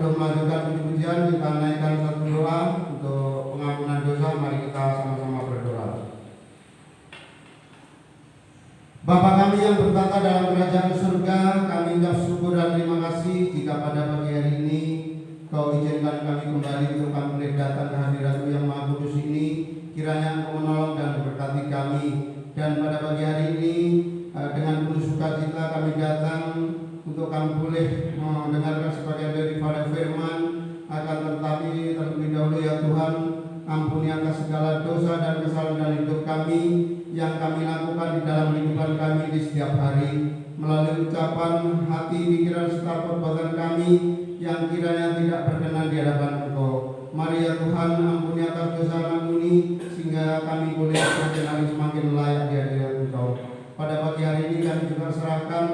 sebelum melanjutkan puji-pujian, kita naikkan satu doa untuk pengampunan dosa. Mari kita sama-sama berdoa. Bapa kami yang bertata dalam kerajaan surga, kami ucap syukur dan terima kasih jika pada pagi hari ini Kau izinkan kami kembali untuk kami boleh datang ke hadirat-Mu yang Maha Kudus ini. Kiranya Engkau menolong dan memberkati kami. Dan pada pagi hari ini dengan penuh sukacita kami datang untuk kami boleh mendengarkan sebagian daripada firman. Akan tetapi terlebih dahulu ya Tuhan, ampuni atas segala dosa dan kesalahan hidup kami yang kami lakukan di dalam kehidupan kami di setiap hari, melalui ucapan, hati, pikiran, serta perbuatan kami yang kiranya tidak berkenan di hadapan Engkau. Mari ya Tuhan, ampuni atas dosa kami ini, sehingga kami boleh semakin hari semakin layak di hadirat Engkau. Pada pagi hari ini kami juga serahkan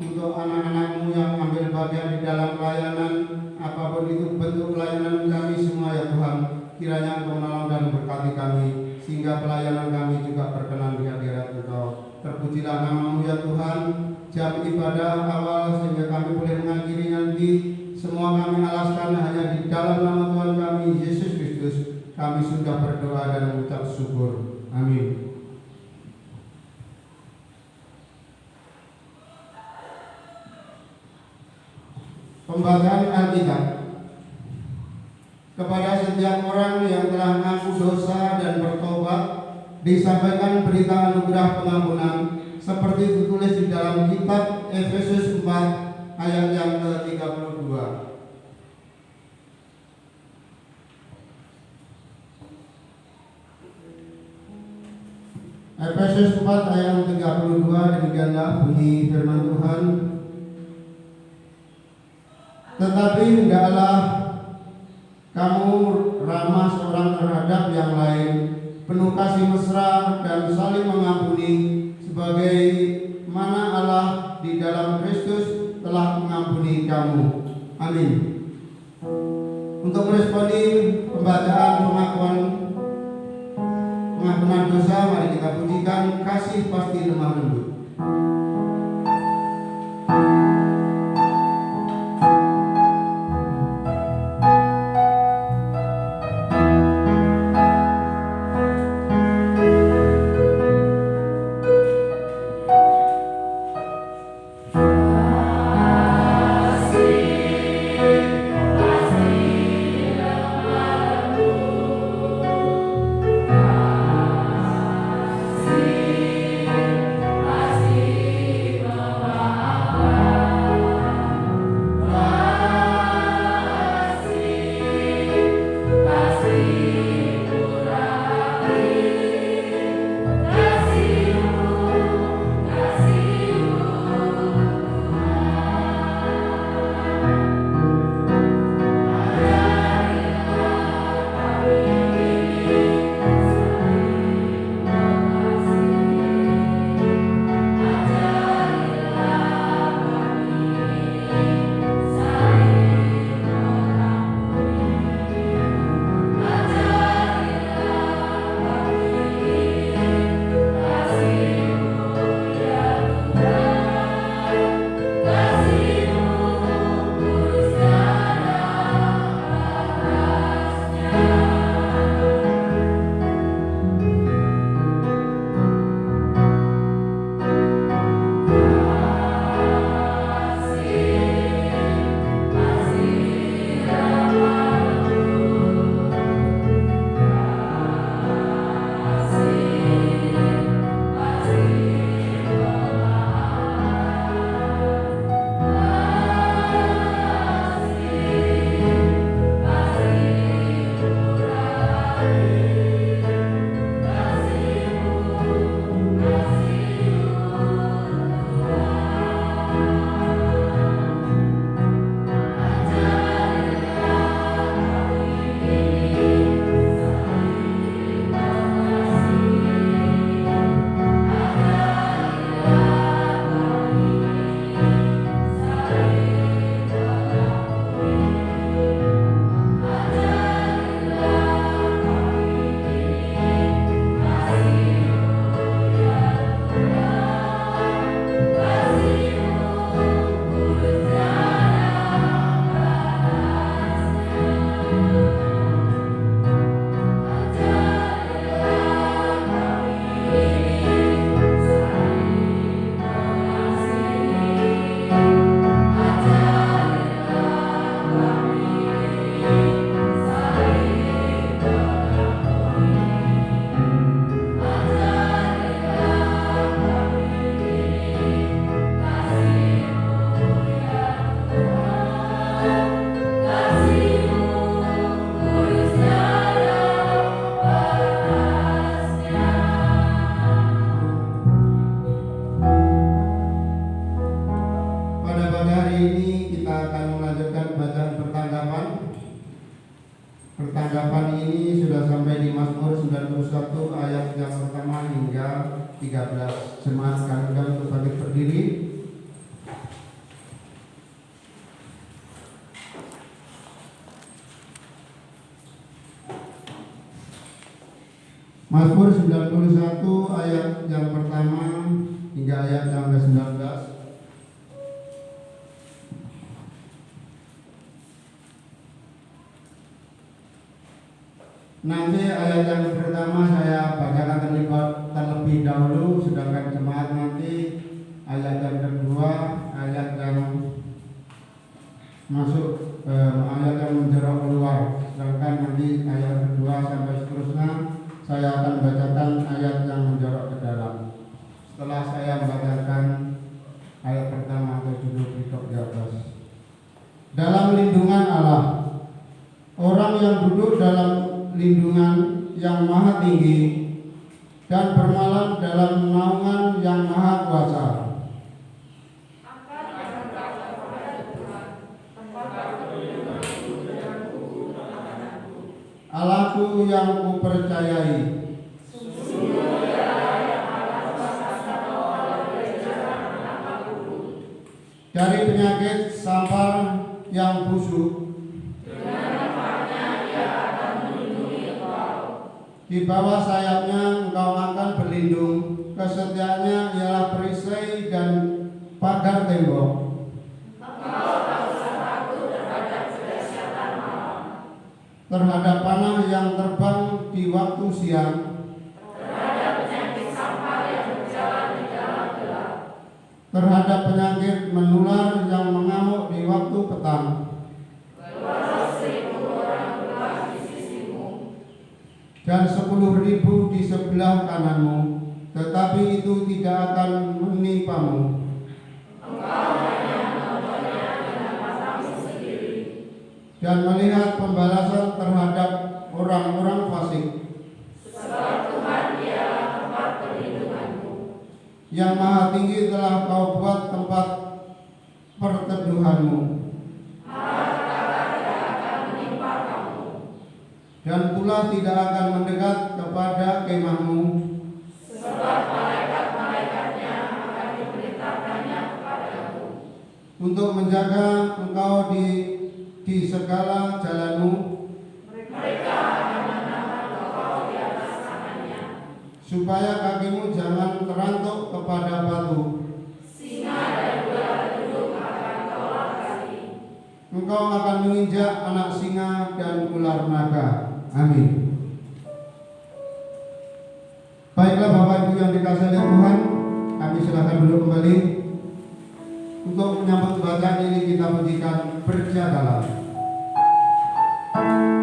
untuk anak-anak-Mu yang ambil bagian di dalam pelayanan, apapun itu bentuk pelayanan kami semua ya Tuhan. Kiranya Engkau menolong dan berkati kami, sehingga pelayanan kami juga berkenan di hadirat Engkau. Terpujilah nama-Mu ya Tuhan. Jam ibadah awal sehingga kami boleh mengakhiri nanti, semua kami alaskan hanya di dalam nama Tuhan kami Yesus Kristus. Kami sudah berdoa dan mengucap syukur. Amin. Pembacaan Alkitab. Kepada setiap orang yang telah mengaku dosa dan bertobat, disampaikan berita anugerah pengampunan seperti ditulis di dalam kitab Efesus 4 ayat yang ke-32. Efesus 4 ayat 32, demikianlah bunyi firman Tuhan. Tetapi hendaklah kamu ramah seorang terhadap yang lain, penuh kasih mesra dan saling mengampuni, sebagai mana Allah di dalam Kristus telah mengampuni kamu. Amin. Untuk meresponi pembacaan pengampunan dosa, mari kita pujikan Kasih Pasti Lemah Lembut. Kasih percakapan ini sudah sampai di Mazmur 91 ayat yang pertama hingga 13. Jemaat kami untuk bangkit berdiri. Mazmur 91 ayat yang pertama hingga ayat yang ke-19. Nanti ayat yang pertama saya bacakan terlebih dahulu, sedangkan jemaat nanti ayat yang kedua, ayat yang masuk ayat yang menjerok keluar, sedangkan nanti ayat kedua sampai seterusnya saya akan bacakan ayat yang menjorok ke dalam. Setelah saya membacakan ayat pertama atau judul berikut di atas. Dalam lindungan Allah, orang yang duduk dalam lindungan yang maha tinggi dan bermalam dalam naungan yang maha kuasa. Allahku yang kupercayai. Dari penyakit sampar yang busuk, di bawah sayapnya engkau akan berlindung. Kesetiaannya ialah perisai dan pagar tembok. Terhadap panah yang terbang di waktu siang, terhadap penyakit sampar yang berjalan di dalam gelap, terhadap penyakit menular yang mengamuk di waktu petang. Walau 1.000 orang berlah di sisimu dan 10.000 di sebelah kananmu, tetapi itu tidak akan menimpamu. Engkau hanya menontonnya dengan matamu sendiri dan melihat pembalasan terhadap orang-orang fasik. Sebab Tuhan ialah tempat perlindunganmu. Yang maha tinggi telah kau buat tempat perteduhanmu. Malapetaka tidak akan menimpa kamu, dan tulah tidak akan mendekat kepada kemahmu. Sebab malaikat-malaikatnya akan diperintahkannya kepadamu untuk menjaga engkau di segala jalanmu. Mereka akan menahan engkau di atas tangannya, supaya kakimu jangan terantuk kepada batu. Singa dan ular duduk akan kau langkahi. Engkau akan menginjak anak singa dan ular naga. Amin. Baiklah Bapak Ibu yang dikasihi oleh Tuhan, kami silakan duduk kembali untuk menyambut bacaan ini. Kita pujikan Berjagalah. Hallelujah.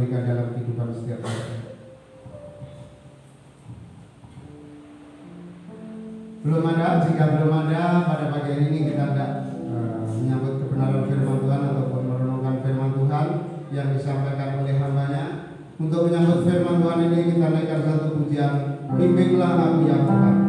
mereka dalam kehidupan setiap hari. Belum ada, jika belum ada, pada pagi hari ini kita hendak menyambut kebenaran firman Tuhan ataupun merenungkan firman Tuhan yang disampaikan oleh hambanya. Untuk menyambut firman Tuhan ini kita naikkan satu pujian, Bimbinglah Aku Ya Tuhan.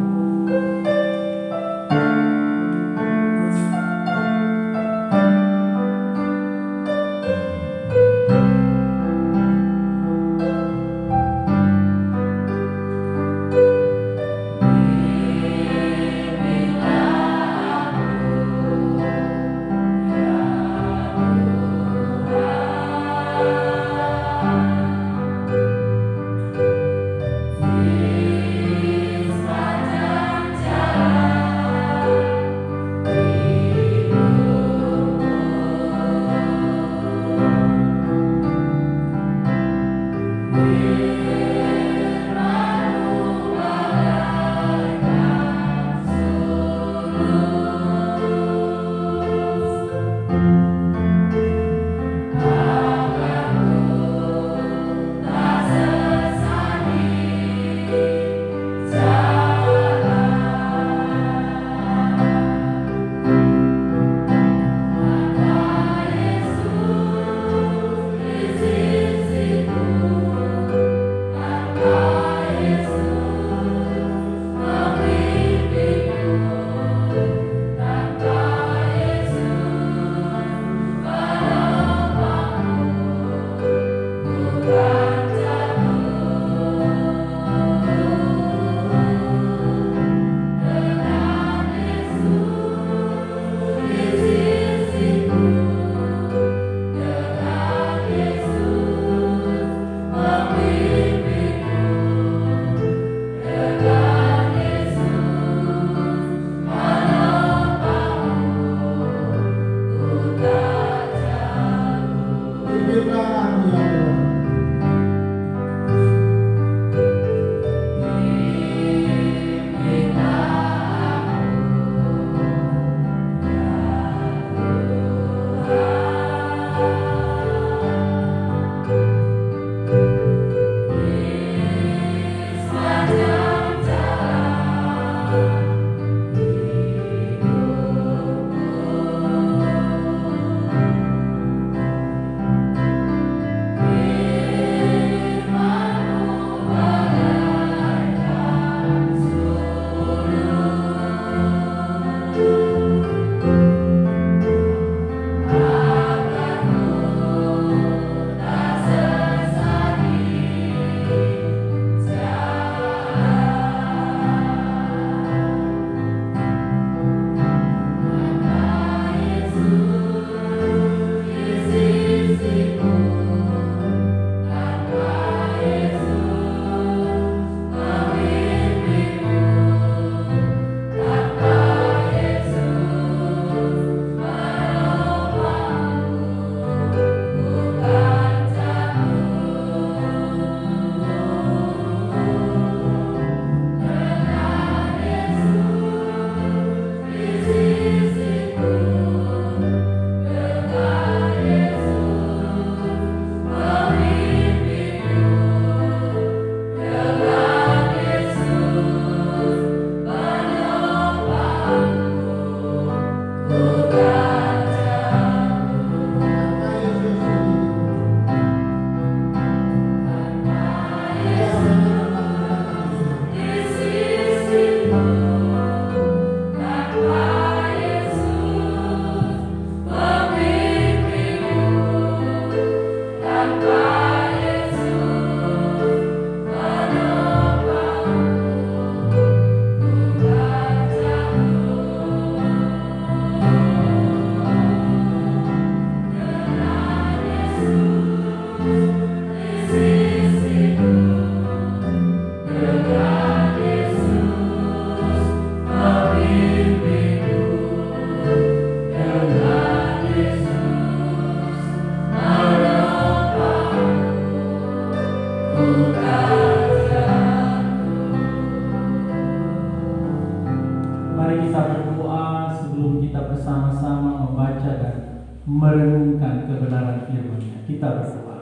merenungkan kebenaran firman-Nya. Kita berdoa.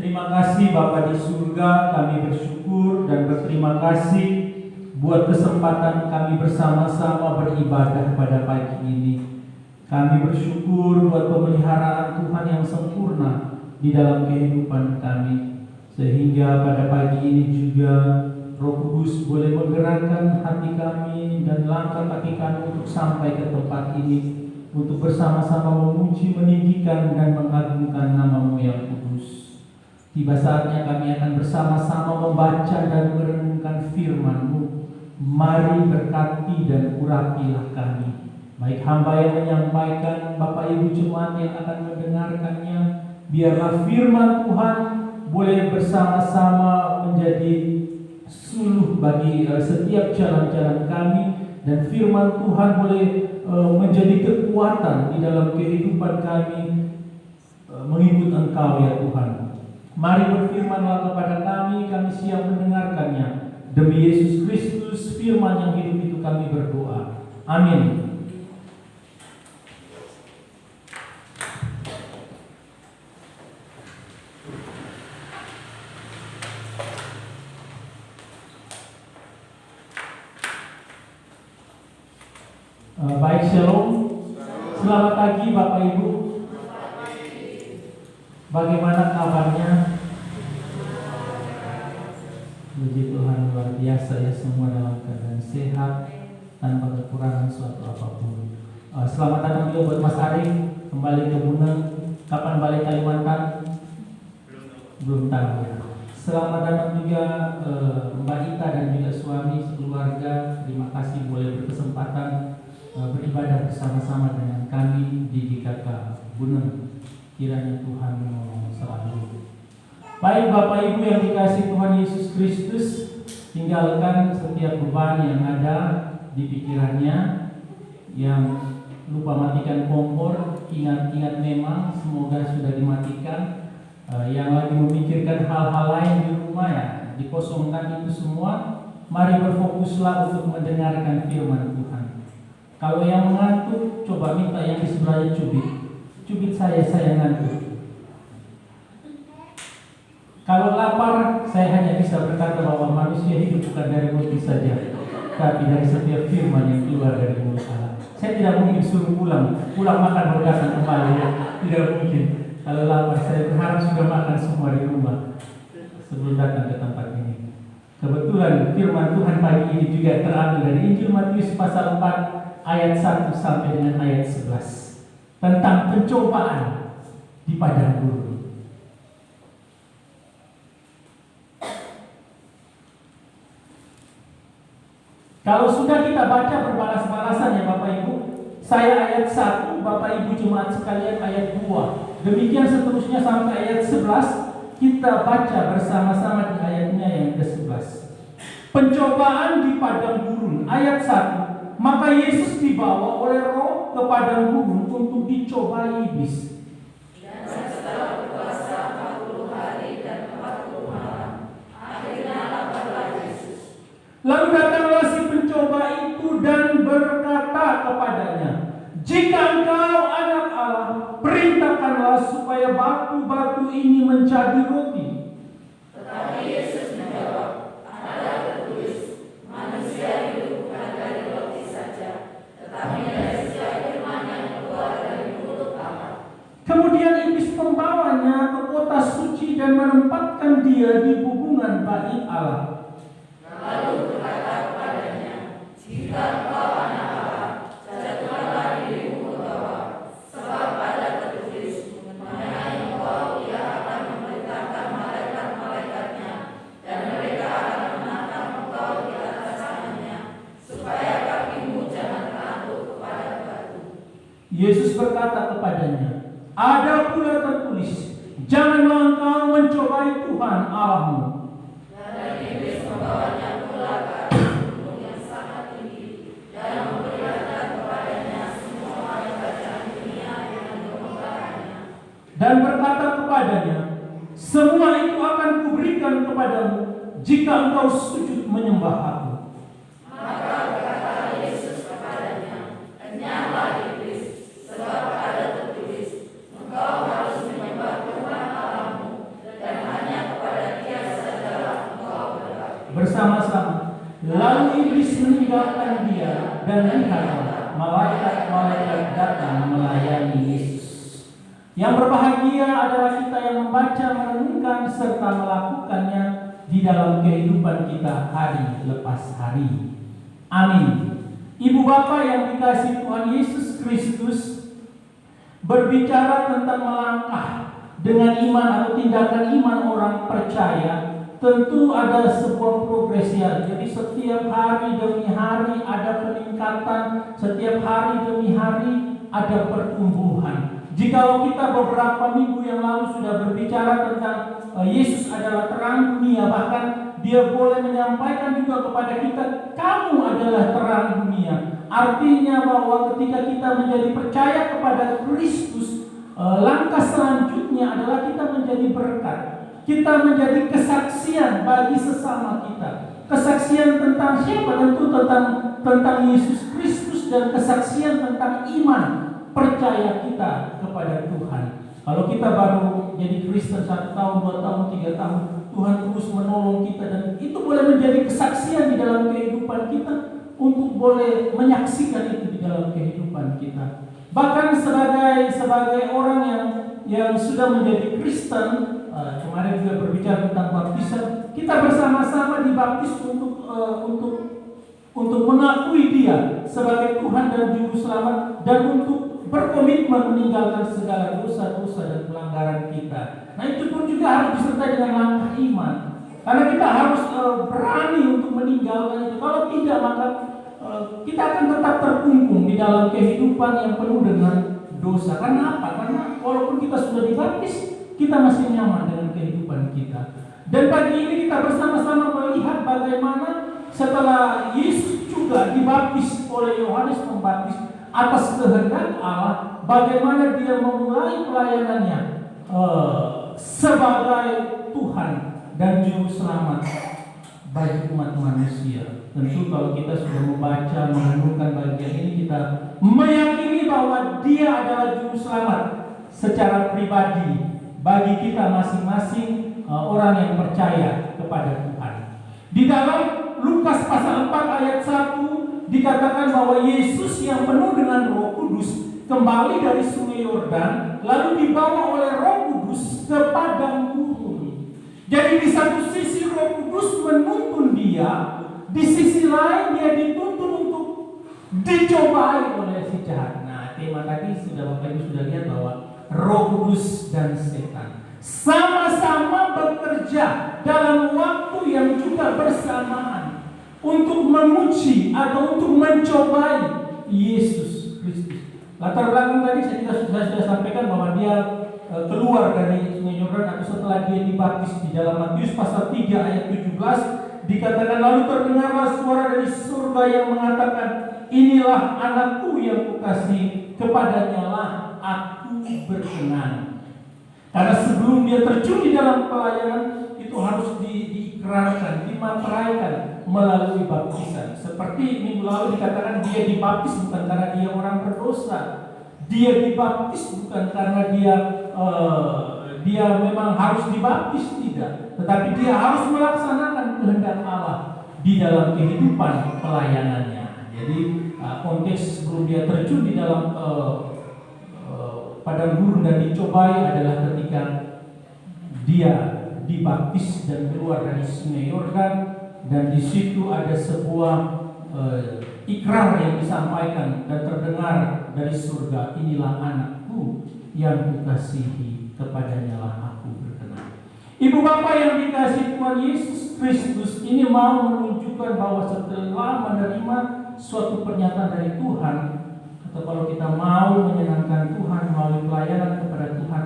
Terima kasih Bapa di surga, kami bersyukur dan berterima kasih buat kesempatan kami bersama-sama beribadah pada pagi ini. Kami bersyukur buat pemeliharaan Tuhan yang sempurna di dalam kehidupan kami. Sehingga pada pagi ini juga Roh Kudus boleh menggerakkan hati kami dan langkah kaki kami untuk sampai ke tempat ini, untuk bersama-sama memuji, meninggikan dan mengagungkan nama-Mu yang kudus. Tiba saatnya kami akan bersama-sama membaca dan merenungkan firman-Mu. Mari berkati dan urapilah kami, baik hamba yang menyampaikan, Bapak Ibu jemaat yang akan mendengarkannya. Biarlah firman Tuhan boleh bersama-sama menjadi suluh bagi setiap jalan-jalan kami, dan firman Tuhan boleh menjadi kekuatan di dalam kehidupan kami mengikut Engkau ya Tuhan. Mari berfirmanlah kepada kami siap mendengarkannya. Demi Yesus Kristus, firman yang hidup itu kami berdoa. Amin. Baik, shalom. Selamat pagi Bapak Ibu. Bagaimana kabarnya? Puji Tuhan, luar biasa ya, semua dalam keadaan sehat tanpa kekurangan suatu apapun. Selamat datang juga buat Mas Ari kembali ke Buneng. Kapan balik Kalimantan? Belum tahu ya. Selamat datang juga Mbak Ita dan juga suami sekeluarga. Terima kasih boleh berkesempatan beribadah bersama-sama dengan kami di GKK Buneng. Kiranya Tuhan menolong selalu. Baik Bapak Ibu yang dikasihi Tuhan Yesus Kristus, tinggalkan setiap beban yang ada di pikirannya, yang lupa matikan kompor, ingat-ingat memang semoga sudah dimatikan. Yang lagi memikirkan hal-hal lain di rumah ya, dikosongkan itu semua. Mari berfokuslah untuk mendengarkan firman Tuhan. Kalau yang mengantuk, coba minta yang di sebelahnya cubit saya ngantuk. Kalau lapar, saya hanya bisa berkata bahwa manusia hidup bukan dari roti saja, tapi dari setiap firman yang keluar dari mulut Allah. Saya tidak mungkin suruh pulang makan baru datang kembali, ya. Tidak mungkin. Kalau lapar, saya berharap sudah makan semua di rumah sebelum datang ke tempat ini. Kebetulan firman Tuhan pagi ini juga terambil dari Injil Matius pasal 4 ayat 1 sampai dengan ayat 11 tentang pencobaan di padang gurun. Kalau sudah kita baca berbalas-balasan ya Bapak Ibu, saya ayat 1, Bapak Ibu jemaat sekalian ayat 2. Demikian seterusnya sampai ayat 11, kita baca bersama-sama di ayatnya yang ke-11. Pencobaan di padang gurun, ayat 1. Maka Yesus dibawa oleh Roh ke padang gurun untuk dicobai iblis. Dan setelah berpuasa 40 hari dan 40 malam, akhirnya laparlah Yesus. Lalu datanglah si pencoba itu dan berkata kepadanya, "Jika engkau anak Allah, perintahkanlah supaya batu-batu ini menjadi roti." Tetapi Yesus menjawab, "Ada tertulis, manusia hidup bukan dari roti saja, tetapi dari setiap firman yang keluar dari mulut Allah." Kemudian iblis membawanya ke kota suci dan menempatkan dia di hubungan bait Allah. Lalu berkata kepadanya, "Jika engkau anak Allah, jatuhkanlah dirimu ke bawah, sebab ada tertulis, mengenai engkau ia akan memerintahkan malaikat-malaikatnya, dan mereka akan menatang engkau di atas tangannya, supaya kakimu jangan terangkut kepada batu." Yesus berkata kepadanya, "Ada pula tertulis, janganlah engkau mencobai Tuhan Allahmu." Dan iblis membawanya pula ke atas gunung yang sangat tinggi, dan memperlihatkan kepadanya semua kerajaan dunia dengan kemegahannya. Dan berkata kepadanya, "Semua itu akan kuberikan kepadamu jika engkau sujud menyembah Aku." Maka berkata Yesus kepadanya, "Kenyanglah iblis, sebab ada tertulis, engkau harus menyembah Tuhan Allahmu, dan hanya bersama-sama. Lalu iblis meninggalkan dia, dan lihatlah malaikat-malaikat datang melayani Yesus. Yang berbahagia adalah kita yang membaca, merenungkan, serta melakukannya di dalam kehidupan kita hari lepas hari. Amin. Ibu Bapa yang dikasihi Tuhan Yesus Kristus, berbicara tentang melangkah dengan iman atau tindakan iman orang percaya, tentu ada sebuah progres ya. Jadi setiap hari demi hari ada peningkatan, setiap hari demi hari ada pertumbuhan. Jikalau kita beberapa minggu yang lalu sudah berbicara tentang Yesus adalah terang dunia, bahkan dia boleh menyampaikan juga kepada kita, kamu adalah terang dunia. Artinya bahwa ketika kita menjadi percaya kepada Kristus, langkah selanjutnya adalah kita menjadi berkat. Kita menjadi kesaksian bagi sesama kita. Kesaksian tentang siapa? Tentu tentang Yesus Kristus, dan kesaksian tentang iman percaya kita kepada Tuhan. Kalau kita baru jadi Kristen 1 tahun, 2 tahun, 3 tahun, Tuhan terus menolong kita, dan itu boleh menjadi kesaksian di dalam kehidupan kita untuk boleh menyaksikan itu di dalam kehidupan kita. Bahkan sebagai orang yang sudah menjadi Kristen, kemarin juga berbicara tentang baptisan, kita bersama-sama dibaptis untuk mengakui Dia sebagai Tuhan dan Juru Selamat, dan untuk berkomitmen meninggalkan segala dosa-dosa dan pelanggaran kita. Nah, itu pun juga harus disertai dengan langkah iman, karena kita harus berani untuk meninggalkan itu. Kalau tidak, maka kita akan tetap terkungkung di dalam kehidupan yang penuh dengan dosa. Karena apa? Karena walaupun kita sudah dibaptis, kita masih nyaman dengan kehidupan kita. Dan pagi ini kita bersama-sama melihat bagaimana setelah Yesus juga dibaptis oleh Yohanes Pembaptis atas kehendak Allah, bagaimana dia memulai pelayanannya sebagai Tuhan dan Juru Selamat bagi umat manusia. Tentu kalau kita sudah membaca, merenungkan bagian ini, kita meyakini bahwa Dia adalah Juru Selamat secara pribadi bagi kita masing-masing orang yang percaya kepada Tuhan. Di dalam Lukas pasal 4 ayat 1 dikatakan bahwa Yesus yang penuh dengan Roh Kudus kembali dari Sungai Yordan, lalu dibawa oleh Roh Kudus ke padang gurun. Jadi di satu sisi Roh Kudus menuntun dia, di sisi lain dia dituntun untuk dicobai oleh si jahat. Nah, tema tadi Bapak Ibu sudah lihat bahwa Roh Kudus dan setan sama-sama bekerja dalam waktu yang juga bersamaan untuk menguji atau untuk mencobai Yesus Kristus. Latar belakang tadi saya sudah sampaikan bahwa dia keluar dari Sungai Yordan atau setelah dia dibaptis. Di dalam Matius pasal 3 ayat 17 dikatakan, lalu terdengarlah suara dari surga yang mengatakan, inilah anakku yang kukasihi, kepadanya lah aku berkenan. Karena sebelum dia terjun di dalam pelayanan, itu harus diikrarkan, dimateraikan melalui baptisan. Seperti minggu lalu dikatakan, dia dibaptis bukan karena dia orang berdosa. Dia dibaptis bukan karena dia memang harus dibaptis, tidak. Tetapi dia harus melaksanakan kehendak Allah di dalam kehidupan pelayanannya. Jadi konteks sebelum dia terjun di dalam padang gurun dan dicobai adalah ketika dia dibaptis dan keluar dari Sungai Yordan, dan di situ ada sebuah ikrar yang disampaikan dan terdengar dari surga, inilah anakku yang kukasihi, kepadanya lah aku berkenan. Ibu Bapak yang dikasihi Tuhan Yesus Kristus, ini mau menunjukkan bahwa setelah menerima suatu pernyataan dari Tuhan, atau kalau kita mau menyenangkan Tuhan melalui pelayanan kepada Tuhan,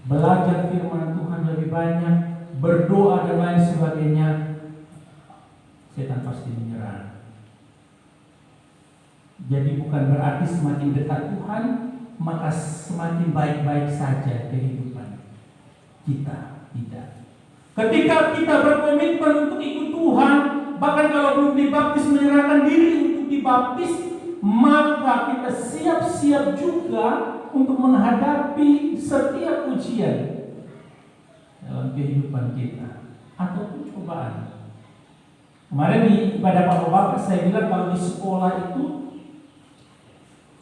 belajar firman Tuhan lebih banyak, berdoa dan lain sebagainya, setan pasti menyerang. Jadi bukan berarti semakin dekat Tuhan maka semakin baik-baik saja kehidupan kita. Tidak. Ketika kita berkomitmen untuk ikut Tuhan, bahkan kalau belum dibaptis menyerahkan diri untuk dibaptis, maka kita siap-siap juga untuk menghadapi setiap ujian dalam kehidupan kita ataupun cobaan. Kemarin di ibadah Bapak saya bilang kalau di sekolah itu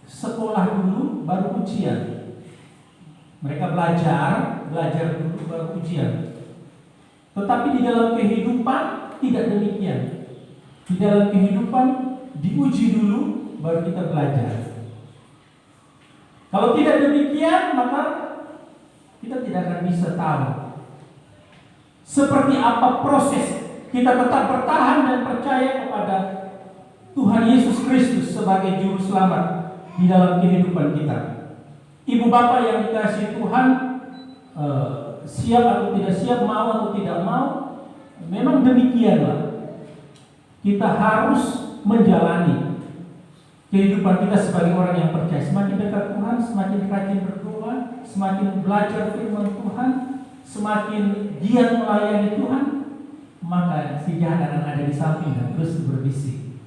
sekolah dulu baru ujian. Mereka belajar dulu baru ujian. Tetapi di dalam kehidupan tidak demikian. Di dalam kehidupan diuji dulu baru kita belajar. Kalau tidak demikian maka kita tidak akan bisa tahu seperti apa proses kita tetap bertahan dan percaya kepada Tuhan Yesus Kristus sebagai juru selamat di dalam kehidupan kita. Ibu bapak yang dikasihi Tuhan, siap atau tidak siap, mau atau tidak mau, memang demikianlah. Kita harus menjalani kehidupan kita sebagai orang yang percaya. Semakin dekat Tuhan, semakin rajin berdoa, semakin belajar firman Tuhan, semakin giat melayani Tuhan, maka si jahat akan ada di samping dan terus berbisik.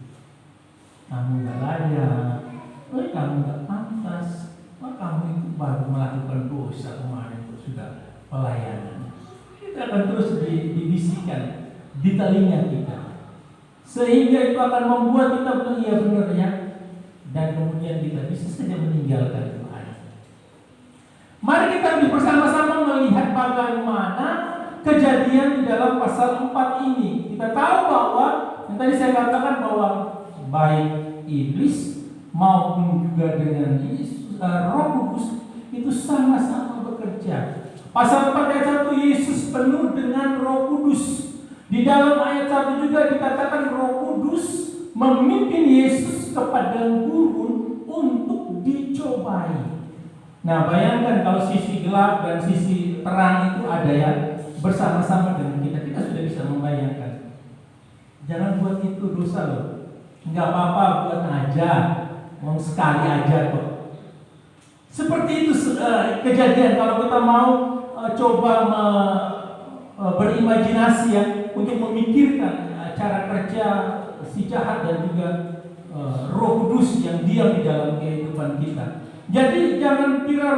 Kamu gak layak, kamu gak pantas, kamu itu baru melakukan dosa kemarin sudah pelayanan. Kita akan terus dibisikkan di telinga kita, sehingga itu akan membuat kita bilang iya benar ya, dan kemudian kita bisa saja meninggalkan Tuhan. Mari kita bersama-sama melihat bagaimana kejadian di dalam pasal 4 ini. Kita tahu bahwa yang tadi saya katakan bahwa baik iblis maupun juga dengan Roh Kudus itu sama-sama bekerja. Pasal 4 ayat 1, Yesus penuh dengan Roh Kudus. Di dalam ayat 1 juga dikatakan Roh Kudus memimpin Yesus ke padang gurun untuk dicobai. Nah, bayangkan kalau sisi gelap dan sisi terang itu ada ya bersama-sama dengan kita sudah bisa membayangkan. Jangan buat itu dosa loh. Enggak apa-apa, buat aja, mau sekali aja kok. Seperti itu kejadian kalau kita mau coba berimajinasi ya untuk memikirkan cara kerja si jahat dan juga Roh Kudus yang diam di dalam kehidupan kita. Jadi jangan kira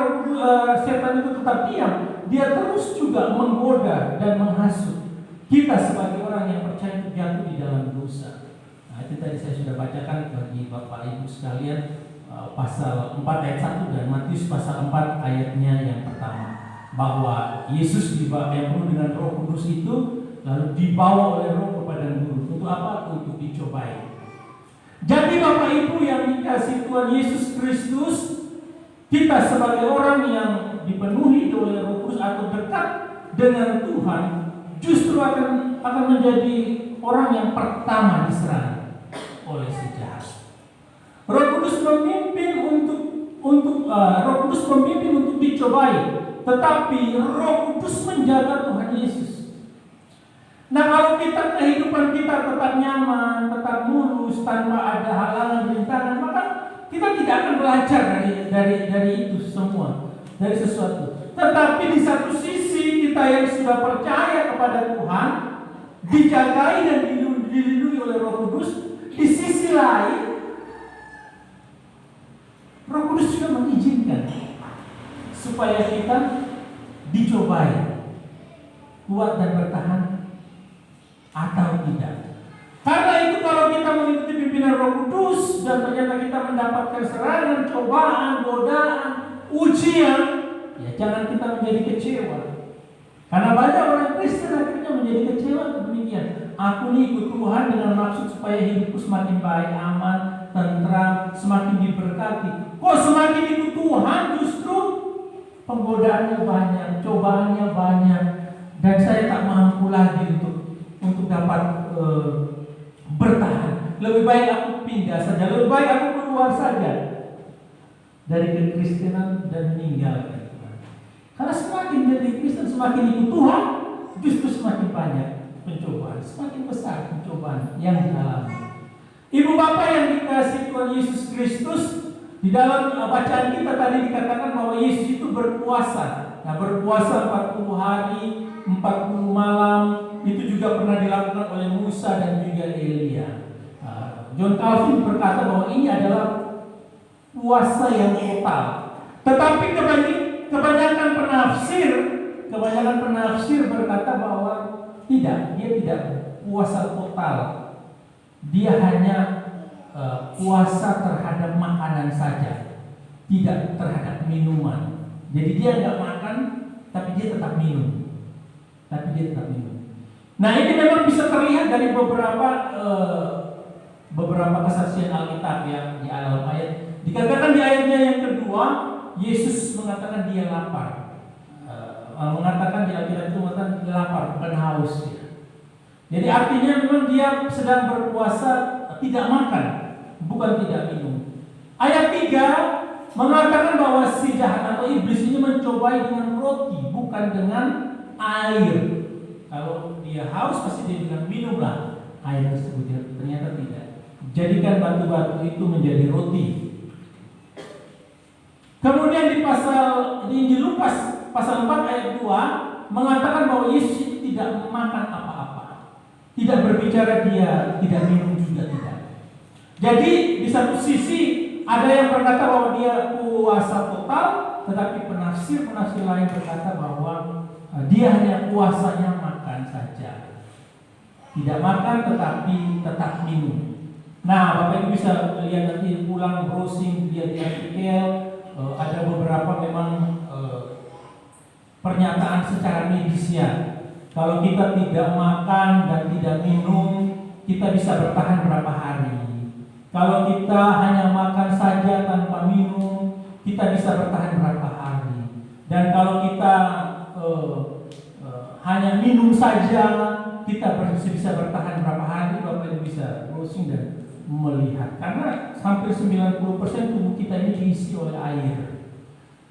setan itu tetap diam, dia terus juga menggoda dan menghasut kita sebagai orang yang percaya itu jatuh di dalam dosa. Nah, itu tadi saya sudah bacakan bagi Bapak Ibu sekalian pasal 4 ayat 1 dan Matius pasal 4 ayatnya yang pertama, bahwa Yesus yang penuh dengan Roh Kudus itu lalu dibawa oleh Roh kepada guru. Untuk apa? Untuk dicobai. Jadi Bapak Ibu yang dikasihi Tuhan Yesus Kristus, kita sebagai orang yang dipenuhi oleh Roh Kudus atau dekat dengan Tuhan, justru akan menjadi orang yang pertama diserang oleh si jahat. Roh Kudus memimpin untuk dicobai, tetapi Roh Kudus menjaga Tuhan Yesus. Nah, kalau kehidupan kita tetap nyaman, tetap mulus, tanpa ada halangan rintangan, maka kita tidak akan belajar dari itu semua, dari sesuatu. Tetapi di satu sisi kita yang sudah percaya kepada Tuhan, dijagai dan dilindungi oleh Roh Kudus. Di sisi lain, Roh Kudus juga mengizinkan supaya kita dicobai, kuat dan bertahan atau tidak. Karena itu kalau kita mengikuti pimpinan Roh Kudus dan ternyata kita mendapatkan serangan, cobaan, godaan, ujian, ya jangan kita menjadi kecewa. Karena banyak orang Kristen akhirnya menjadi kecewa demikian. Aku ini ikut Tuhan dengan maksud supaya hidupku semakin baik, aman, tentram, semakin diberkati. Kok semakin ikut Tuhan justru penggodaannya banyak, cobaannya banyak, dan saya tak mampu lagi untuk dapat bertahan. Lebih baik aku pindah saja, lebih baik aku keluar saja dari kekristenan dan meninggalkan Tuhan. Karena semakin jadi Kristen, semakin ikut Tuhan, justru semakin banyak pencobaan, semakin besar pencobaan yang dialami. Ibu bapak yang dikasihi Tuhan Yesus Kristus, di dalam bacaan kita tadi dikatakan bahwa Yesus itu berpuasa. Nah, berpuasa 40 hari, 40 malam, itu juga pernah dilakukan oleh Musa dan juga Elia. John Calvin berkata bahwa ini adalah puasa yang total. Tetapi kebanyakan penafsir berkata bahwa tidak, dia tidak puasa total. Dia hanya puasa terhadap makanan saja, tidak terhadap minuman. Jadi dia nggak makan, tapi dia tetap minum. Nah, ini memang bisa terlihat dari beberapa kesaksian Alkitab yang di dalam ayat. Dikatakan di ayatnya yang kedua, Yesus mengatakan dia lapar. Mengatakan di Alkitab itu mengatakan dia lapar, bukan haus. Jadi artinya memang dia sedang berpuasa, tidak makan, bukan tidak minum. Ayat 3 mengatakan bahwa si jahat atau iblis ini mencobai dengan roti, bukan dengan air. Kalau dia haus pasti dia bilang minumlah air tersebut. Ternyata tidak. Jadikan batu-batu itu menjadi roti. Kemudian di Injil Lukas pasal 4 ayat 2 mengatakan bahwa Yesus itu tidak makan apa-apa. Tidak berbicara, dia tidak minum juga tidak. Jadi di satu sisi ada yang berkata bahwa dia puasa total, tetapi penafsir lain berkata bahwa dia hanya puasanya makan saja. Tidak makan tetapi tetap minum. Nah, Bapak Ibu bisa lihat nanti pulang browsing dia di artikel, ada beberapa memang pernyataan secara medisnya. Kalau kita tidak makan dan tidak minum, kita bisa bertahan berapa hari. Kalau kita hanya makan saja tanpa minum, kita bisa bertahan berapa hari. Dan kalau kita hanya minum saja, kita bisa bertahan berapa hari. Bapak Ibu bisa browsing dan melihat. Karena hampir 90% tubuh kita ini diisi oleh air.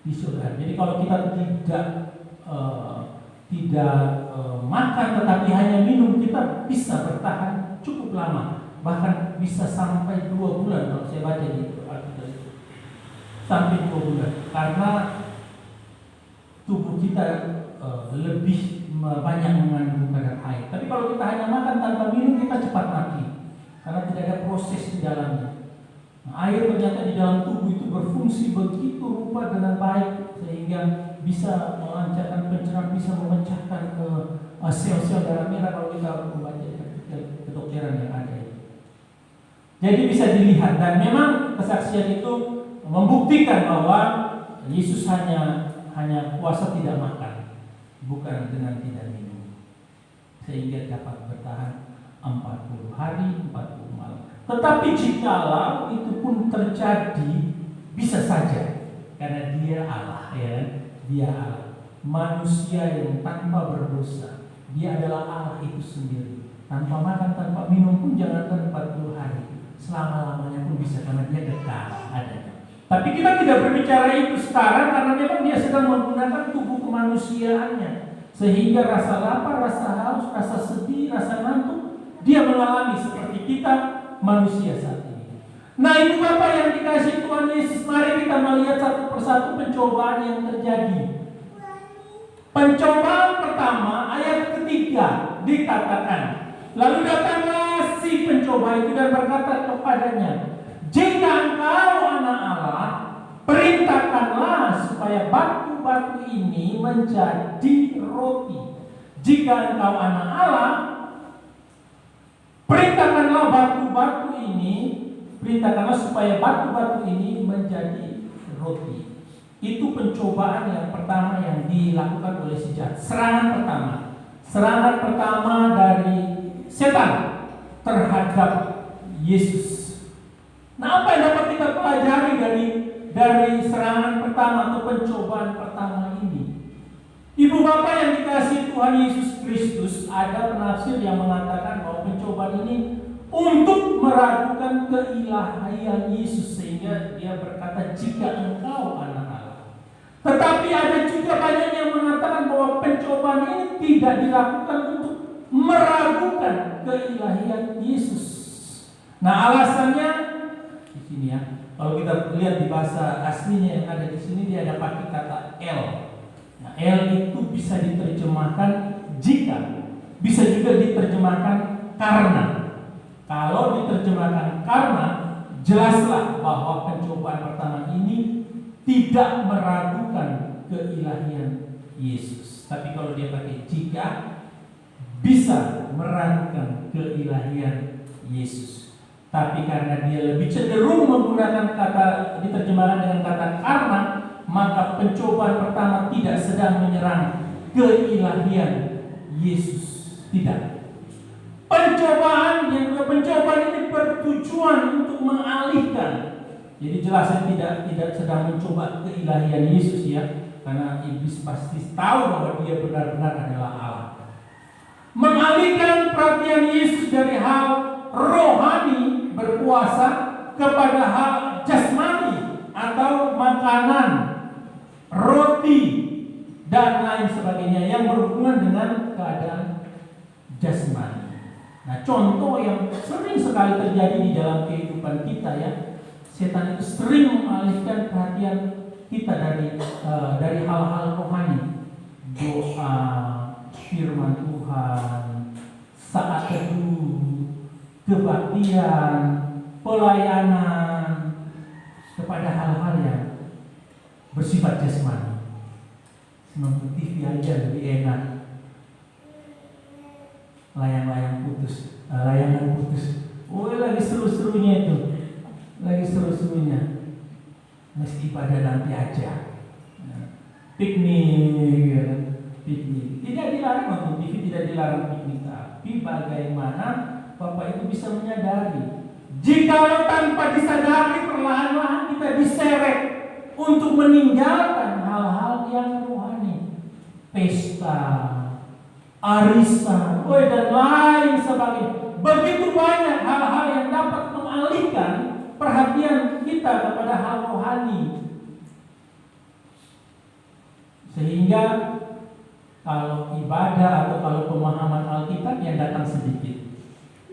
Jadi kalau kita tidak makan tetapi hanya minum, kita bisa bertahan cukup lama, bahkan bisa sampai 2 bulan kalau saya baca di Alkitab itu, sampai 2 bulan, karena tubuh kita lebih banyak mengandung kadar air. Tapi kalau kita hanya makan tanpa minum, kita cepat mati karena tidak ada proses di dalamnya. Air ternyata di dalam tubuh itu berfungsi begitu rupa dengan baik sehingga bisa melancarkan pencernaan, bisa memecahkan sel-sel darah merah kalau kita membaca kedokteran yang ada. Jadi bisa dilihat, dan memang kesaksian itu membuktikan bahwa Yesus hanya puasa tidak makan, bukan dengan tidak minum, sehingga dapat bertahan 40 hari 40 malam. Tetapi jikalau itu pun terjadi, bisa saja karena dia Allah, ya, dia Allah, manusia yang tanpa berdosa, dia adalah Allah itu sendiri. Tanpa makan, tanpa minum pun jangankan 40 hari, selama-lamanya pun bisa, karena dia kekal adanya. Tapi kita tidak berbicara itu sekarang karena memang dia sedang menggunakan tubuh kemanusiaannya, sehingga rasa lapar, rasa haus, rasa sedih, rasa ngantuk dia mengalami seperti kita manusia saat ini. Nah, Ibu Bapak yang dikasihi Tuhan Yesus, mari kita melihat satu persatu pencobaan yang terjadi. Pencobaan pertama ayat 3 dikatakan, lalu datanglah si pencoba itu dan berkata kepadanya, jika engkau anak Allah, perintahkanlah supaya batu-batu ini menjadi roti. Jika engkau anak Allah, perintahkanlah supaya batu-batu ini menjadi roti. Itu pencobaan yang pertama yang dilakukan oleh si jahat. Serangan pertama dari setan terhadap Yesus. Nah, apa yang dapat kita pelajari dari serangan pertama atau pencobaan pertama ini? Ibu Bapak yang dikasihi Tuhan Yesus Kristus, ada penafsir yang mengatakan bahwa pencobaan ini untuk meragukan keilahian Yesus, sehingga dia berkata jika engkau anak Allah. Tetapi ada juga banyak yang mengatakan bahwa pencobaan ini tidak dilakukan untuk meragukan keilahian Yesus. Nah, alasannya di sini ya. Kalau kita lihat di bahasa aslinya yang ada di sini, dia ada pakai kata L. Nah, L itu bisa diterjemahkan jika, bisa juga diterjemahkan karena. Kalau diterjemahkan karena, jelaslah bahwa pencobaan pertama ini tidak meragukan keilahian Yesus. Tapi kalau dia pakai jika, bisa meragukan keilahian Yesus. Tapi karena dia lebih cenderung menggunakan kata, diterjemahkan dengan kata karena, maka pencobaan pertama tidak sedang menyerang keilahian Yesus. Tidak. Pencobaan ini bertujuan untuk mengalihkan. Jadi jelasnya tidak sedang mencoba keilahian Yesus ya, karena iblis pasti tahu bahwa dia benar-benar adalah Allah. Mengalihkan perhatian Yesus dari hal rohani berpuasa kepada hal jasmani atau makanan, roti dan lain sebagainya yang berhubungan dengan keadaan jasmani. Nah, contoh yang sering sekali terjadi di dalam kehidupan kita ya, setan itu sering mengalihkan perhatian kita dari hal-hal rohani, doa, firman Tuhan, saat teduh, kebaktian, pelayanan, kepada hal-hal yang bersifat jasmani. Nonton TV aja lebih enak. Layang-layang putus, layangan putus. Oh, lagi seru-serunya itu. Lagi seru-serunya. Meski pada nanti aja. Piknik, ya. Piknik. Tidak dilarang nonton TV, tidak dilarang piknik. Tapi bagaimana Bapak itu bisa menyadari? Jika tanpa disadari perlahan-lahan kita diseret untuk meninggalkan hal-hal yang rohani, pesta, arisan, dan lain sebagainya. Begitu banyak hal-hal yang dapat mengalihkan perhatian kita kepada hal rohani. Sehingga kalau ibadah atau kalau pemahaman Alkitab yang datang sedikit.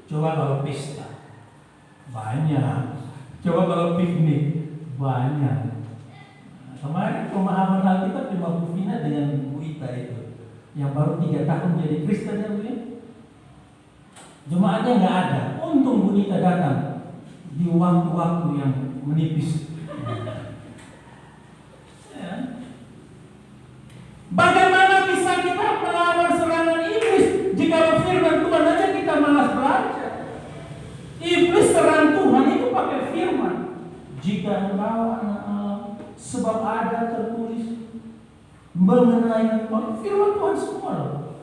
Coba kalau pesta, banyak. Coba kalau piknik, banyak. Kemarin pemahaman Alkitab cuma Bu Vina dengan Bu Ita itu, yang baru 3 tahun jadi Kristen ya Bu ya. Jemaatnya nggak ada. Untung Bu Ita datang di waktu-waktu yang menipis. Ya. Bagaimana bisa kita melawan serangan iblis jika firman Tuhan aja kita malas belajar? Iblis serang Tuhan itu pakai firman. Jika engkau anak Allah, sebab ada tertulis mengenai firman Tuhan semua loh.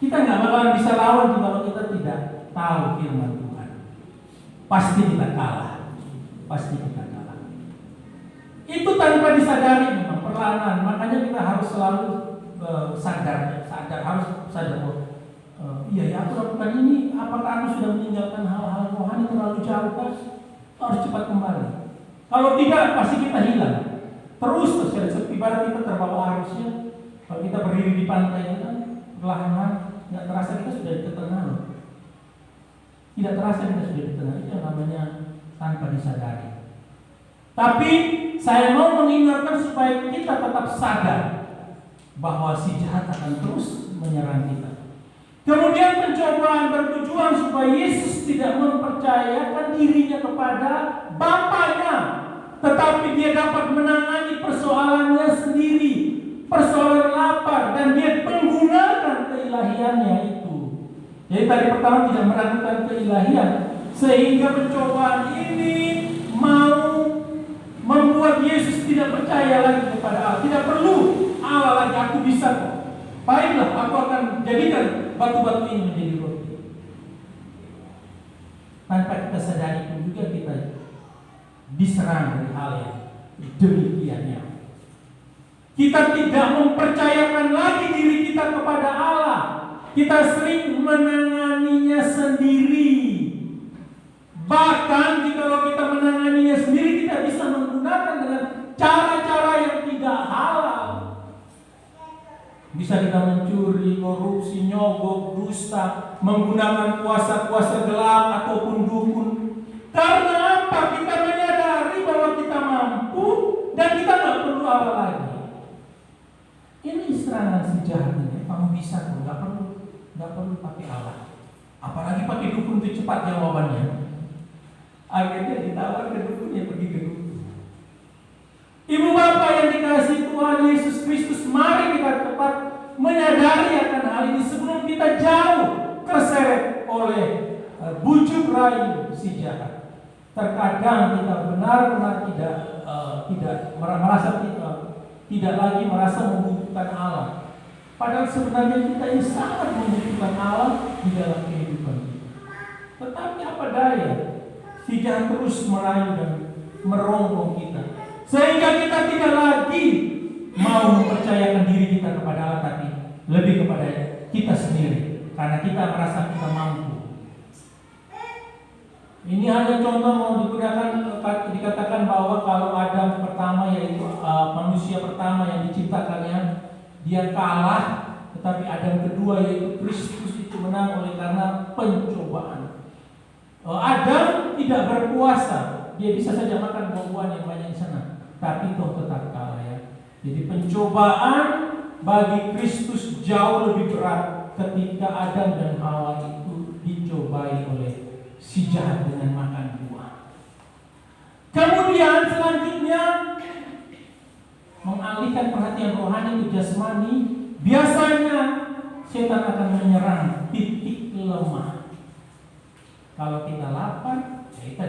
Kita nggak bakalan bisa lawan kalau kita tidak tahu firman Tuhan. Pasti kita kalah. Pasti kita kalah. Itu tanpa disadari memang perlahan. Makanya kita harus selalu sadar, harus sadar. Iya, aku lakukan ini. Apakah aku sudah meninggalkan hal-hal rohani terlalu jauh kan? Harus cepat kembali. Kalau tidak, pasti kita hilang. Terus ibarat kita terbawa arusnya. Kalau kita berdiri di pantai kan, perlahan-lahan nggak terasa kita sudah di tengah. Tidak terasa kita sudah di tengah. Itu yang namanya tanpa disadari. Tapi saya mau mengingatkan supaya kita tetap sadar bahwa si jahat akan terus menyerang kita. Kemudian pencobaan bertujuan supaya Yesus tidak mempercayakan dirinya kepada Bapaknya, tetapi dia dapat menangani persoalannya sendiri, persoalan lapar, dan dia menggunakan keilahiannya itu. Jadi tadi pertama tidak meragukan keilahian, sehingga pencobaan ini mau membuat Yesus tidak percaya lagi kepada Allah. Tidak perlu Allah lagi, aku bisa kok. Baiklah, aku akan jadikan batu-batu ini menjadi roti. Tanpa kita sadari pun juga kita diserang dari hal yang demikiannya. Kita tidak mempercayakan lagi diri kita kepada Allah. Kita sering menanganinya sendiri. Bahkan jika kita menanganinya sendiri, kita bisa menggunakan dengan cara-cara yang tidak halal. Bisa kita mencuri, korupsi, nyogok, dusta, menggunakan kuasa-kuasa gelap ataupun dukun. Karena apa? Kita menyadari bahwa kita mampu dan kita nggak perlu apa lagi. Ini serangan si jahat ini. Kamu bisa kok, nggak perlu pakai Allah. Apalagi pakai dukun itu cepat jawabannya. Akhirnya ditawar ke dukunnya, pergi ke dukun. Ibu bapak yang dikasihi Tuhan Yesus Kristus, mari kita tepat menyadari akan hal ini sebelum kita jauh ke oleh bujuk rayu si jahat. Terkadang kita benar-benar tidak merasa tidak lagi merasa membutuhkan Allah. Padahal sebenarnya kita ini sangat membutuhkan Allah di dalam kehidupan kita. Tetapi apa daya, si jahat terus merayu dan merongrong kita, sehingga kita tidak lagi mau mempercayakan diri kita kepada Allah, tapi lebih kepada kita sendiri, karena kita merasa kita mampu. Ini hanya contoh mau dikatakan bahwa kalau Adam pertama, yaitu manusia pertama yang diciptakan, dia kalah, tetapi Adam kedua yaitu Kristus itu menang oleh karena pencobaan. Adam tidak berpuasa, dia bisa saja makan buah-buahan yang banyak di sana, tapi toh tetap kalah ya. Jadi pencobaan bagi Kristus jauh lebih berat ketika Adam dan Hawa itu dicobai oleh si jahat dengan makan buah. Kemudian selanjutnya mengalihkan perhatian rohani ke jasmani. Biasanya setan akan menyerang titik lemah. Kalau kita lapar, ya kita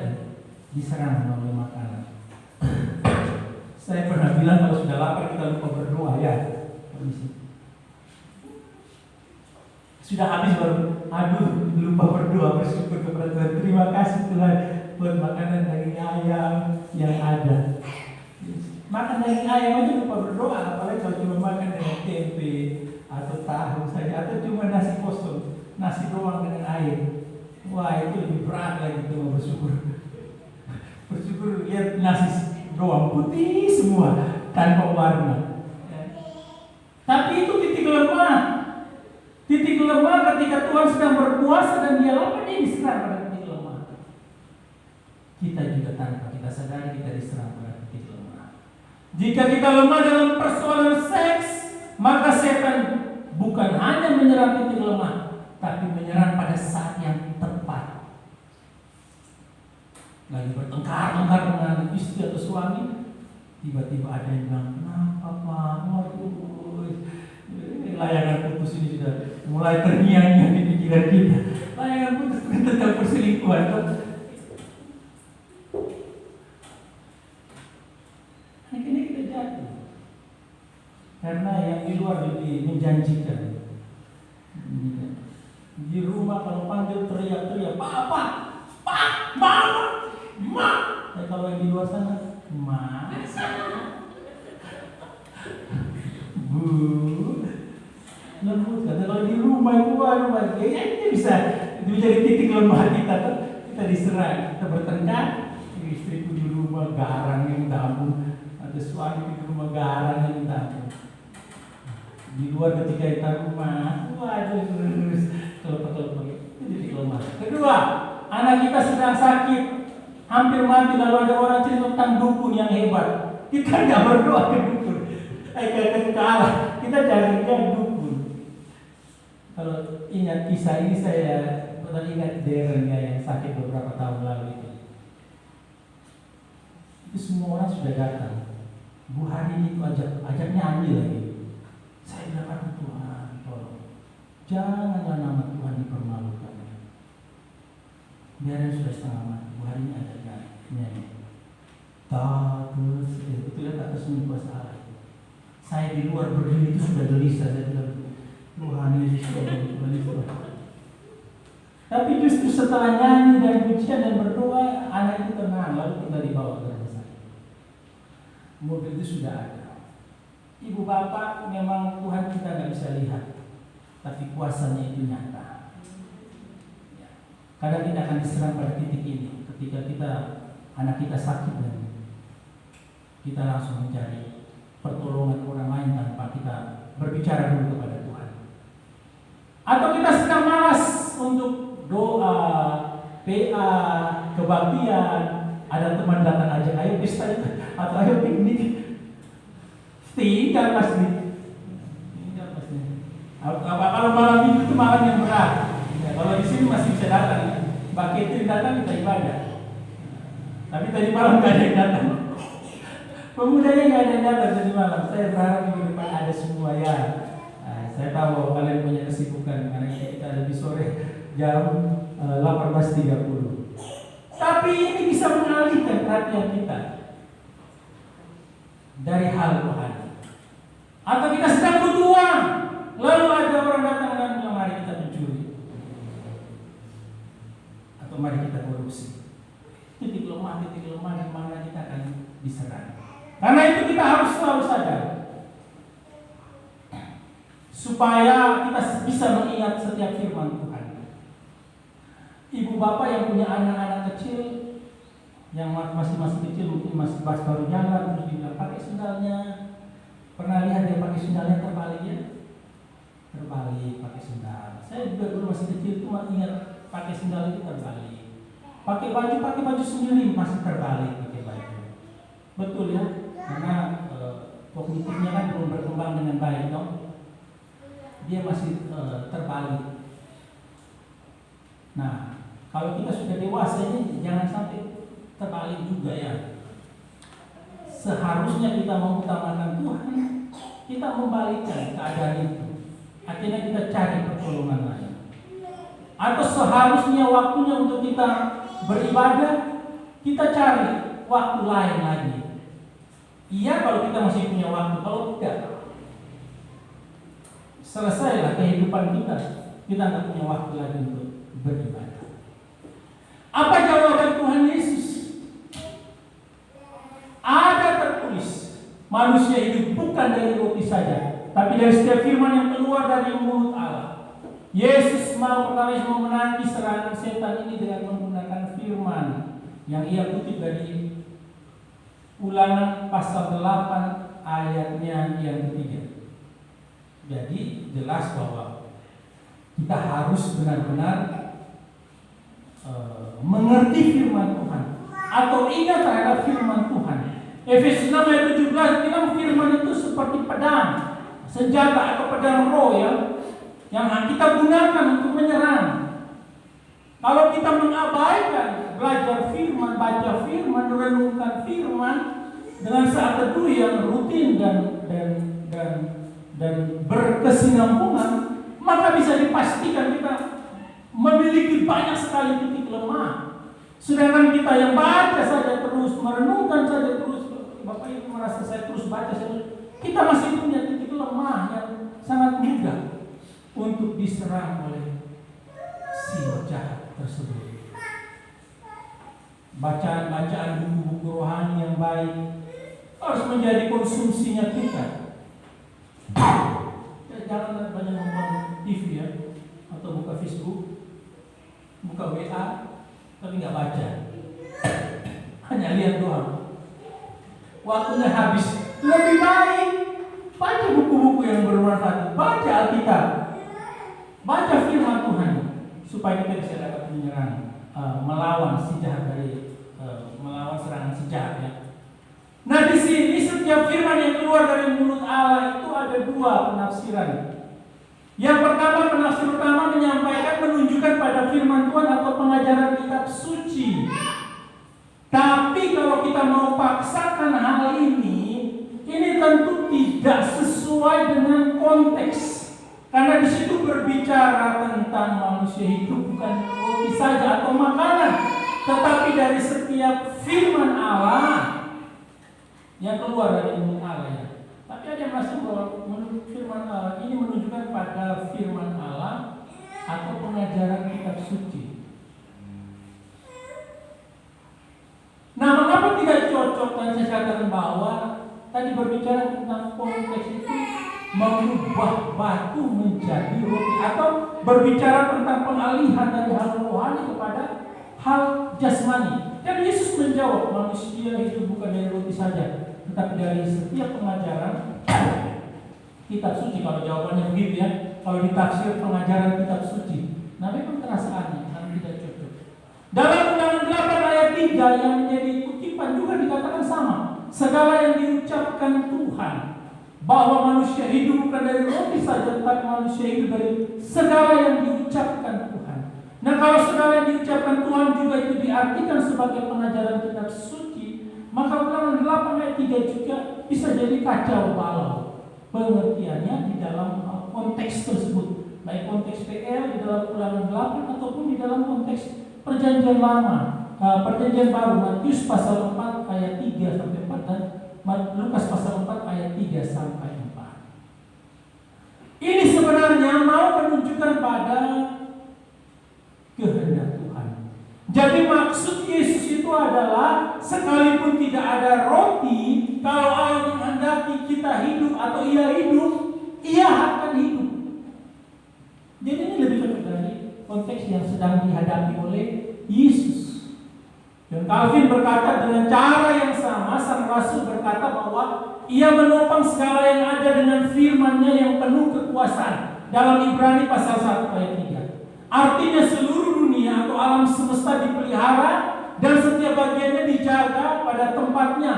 diserang oleh makanan. Saya pernah bilang kalau sudah lapar kita lupa berdoa ya. Sudah habis baru, aduh lupa berdoa, bersyukur kepada Tuhan. Terima kasih Tuhan buat makanan daging ayam yang ada. Makan daging ayam aja lupa berdoa, apalagi kalau cuma makan dengan tempe atau tahu saja, atau cuma nasi kosong, nasi doang dengan air. Wah, itu lebih berat lagi itu mau bersyukur. Bersyukur lihat nasi doang putih semua tanpa warna. Tapi itu titik lemah. Titik lemah ketika Tuhan sedang berpuasa dan dia lapar, dia diserang pada titik lemah. Kita juga tanpa kita sadari kita diserang pada titik lemah. Jika kita lemah dalam persoalan seks, maka setan bukan hanya menyerang titik lemah, tapi menyerang pada saat yang tepat. Lagi bertengkar dengan istri atau suami, tiba-tiba ada yang bilang, kenapa Pak? Waduh, layangan putus ini sudah mulai terngiang-ngiang di pikiran kita. Layangan putus tentang perselingkuhan. Akhirnya kita jatuh karena yang di luar lebih menjanjikan. Di rumah kalau panggil teriak-teriak, Papa, Pak, Mama, Ma. Kalau yang di luar sana, Ma, Bu, lembut. Kata kalau di rumah itu kayaknya bisa menjadi titik lemah kita. Kita diserang, kita bertengkar. Istriku di rumah garang yang minta ampun, ada suami di rumah garang yang minta ampun. Di luar ketika kita rumah, waduh terus kelepek-kelepek, itu titik lemah. Kedua, anak kita sedang sakit, hampir mati, lalu ada orang cerita tentang dukun yang hebat. Kita nggak berdoa ke dukun, ke Allah, kita cari dukun. Kalau ingat kisah ini, saya ingat Darren yang sakit beberapa tahun lalu itu. Itu semua orang sudah datang. Bu hari ini ajak nyanyi lagi. Saya bilang, aduh Tuhan, tolong janganlah nama Tuhan dipermalukan. Darren sudah setengah mati. Bu hari ini ajak nyanyi. Betulnya tak tersenyum kuasa Allah. Saya di luar berdiri itu sudah gelisah. Saya bilang, Tuhan Yesus, tapi justru setelah nyanyi dan pujian dan berdoa, anak itu tenang, lalu kita dibawa ke rumah sakit. Mobil itu sudah ada. Ibu bapak, memang Tuhan kita nggak bisa lihat, tapi kuasanya itu nyata. Kadang kita akan diserang pada titik ini, ketika anak kita sakit dan kita langsung mencari pertolongan orang lain tanpa kita berbicara dulu kepada Tuhan. Atau kita sedang malas untuk doa, PA, kebaktian, ada teman datang aja, ayo pesta atau ayo piknik. Tinggal pasti. Kalau malam minggu itu malam yang berat. Ya, kalau di sini masih bisa datang. Mbak Ketri datang kita ibadah. Tapi tadi malam nggak ada yang datang. Pemudanya nggak ada yang datang tadi malam. Saya berharap minggu depan ada semua ya. Saya tahu kalian punya kesibukan karena kita lebih sore jam 18:30. Tapi ini bisa mengalihkan perhatian kita dari hal rohani. Atau kita sedang butuh uang, lalu ada orang datang dan bilang, mari kita mencuri, atau mari kita korupsi. Titik lemah di mana kita akan diserang. Karena itu kita harus selalu sadar, supaya kita bisa mengingat setiap firman Tuhan. Ibu bapak yang punya anak-anak kecil, yang masih kecil, mungkin masih baru jalan, terus dibilang pakai sendalnya. Pernah lihat dia pakai sendalnya terbalik ya? Terbalik pakai sendal. Saya juga dulu masih kecil itu ingat pakai sendal itu terbalik. Pakai baju sendiri masih terbalik pakai baju. Betul ya? Karena kognitifnya kan belum berkembang dengan baik, dong. Dia masih terbalik. Nah, kalau kita sudah dewasa ini jangan sampai terbalik juga ya. Seharusnya kita mengutamakan Tuhan, kita membalikkan keadaan itu. Akhirnya kita cari pertolongan lain. Atau seharusnya waktunya untuk kita beribadah, kita cari waktu lain lagi. Iya kalau kita masih punya waktu, kalau tidak, selesailah kehidupan kita. Kita tidak punya waktu lagi untuk beribadah. Apa jawaban Tuhan Yesus? Ada tertulis, manusia hidup bukan dari roti saja, tapi dari setiap firman yang keluar dari mulut Allah. Yesus mau memenangi serangan setan ini dengan menggunakan firman yang ia kutip dari Ulangan pasal 8 ayatnya yang ketiga. Jadi jelas bahwa kita harus benar-benar mengerti firman Tuhan atau ingat terhadap firman Tuhan. Efesus 6 ayat 17 bilang firman itu seperti pedang, senjata atau pedang roh yang kita gunakan untuk menyerang. Kalau kita mengabaikan belajar firman, baca firman, renungkan firman dengan saat teduh yang rutin dan berkesinambungan, maka bisa dipastikan kita memiliki banyak sekali titik lemah. Sedangkan kita yang baca saja terus, merenungkan saja terus, Bapak Ibu merasa saya terus baca saja, kita masih punya titik lemah yang sangat mudah untuk diserang oleh si jahat tersebut. Bacaan-bacaan buku-buku rohani yang baik harus menjadi konsumsinya kita. Jangan banyak nonton TV ya, atau buka Facebook, buka WA, tapi nggak baca, hanya lihat doang. Waktunya habis. Lebih baik baca buku-buku yang bermanfaat, baca Alkitab, baca firman Tuhan, supaya kita bisa dapat menyerang, melawan si jahat melawan serangan si jahat ya. Nah di sini setiap firman yang keluar dari mulut Allah itu ada dua penafsiran. Yang pertama, penafsir utama menyampaikan, menunjukkan pada firman Tuhan atau pengajaran kitab suci. Tapi kalau kita mau paksakan hal ini tentu tidak sesuai dengan konteks. Karena di situ berbicara tentang manusia hidup bukan roti saja atau makanan, tetapi dari setiap firman Allah yang keluar dari mulut Allah ya. Tapi ada yang masih bahwa menurut firman Allah ini menunjukkan pada firman Allah atau pengajaran kitab suci. Nah, mengapa tidak cocok? Dan saya katakan bahwa tadi berbicara tentang konteks itu mengubah batu menjadi roti, atau berbicara tentang pengalihan dari hal rohani kepada hal jasmani. Dan Yesus menjawab, manusia hidup bukan dari roti saja, tetapi dari setiap pengajaran kitab suci. Kalau jawabannya begitu ya, kalau ditafsir pengajaran kitab suci, nah memang terasa aneh, tidak cocok. Dalam Ulangan 8 ayat 3 yang menjadi kutipan juga dikatakan sama. Segala yang diucapkan Tuhan, bahwa manusia hidup bukan dari roti saja, tetapi manusia hidup dari segala yang diucapkan Tuhan. Nah, kalau segala yang diucapkan Tuhan juga itu diartikan sebagai pengajaran kitab suci, maka Ulangan 8 ayat 3 juga bisa jadi kacau balau pengertiannya di dalam konteks tersebut, baik konteks PL, di dalam Ulangan 8 ataupun di dalam konteks Perjanjian Lama, Perjanjian Baru, Matius pasal 4 ayat 3 sampai 4 dan Lukas pasal 4 ayat 3 sampai 4. Ini sebenarnya mau menunjukkan pada kehendak Tuhan. Jadi maksud Yesus itu adalah sekalipun tidak ada roti, kalau Allah menghendaki kita hidup atau Ia hidup, Ia akan hidup. Jadi ini lebih cocok dari konteks yang sedang dihadapi oleh Yesus. Dan Calvin berkata dengan cara yang sama, sang rasul berkata bahwa ia menopang segala yang ada dengan firman-Nya yang penuh kekuasaan. Dalam Ibrani pasal 1 ayat 3. Artinya seluruh dunia atau alam semesta dipelihara dan setiap bagiannya dijaga pada tempatnya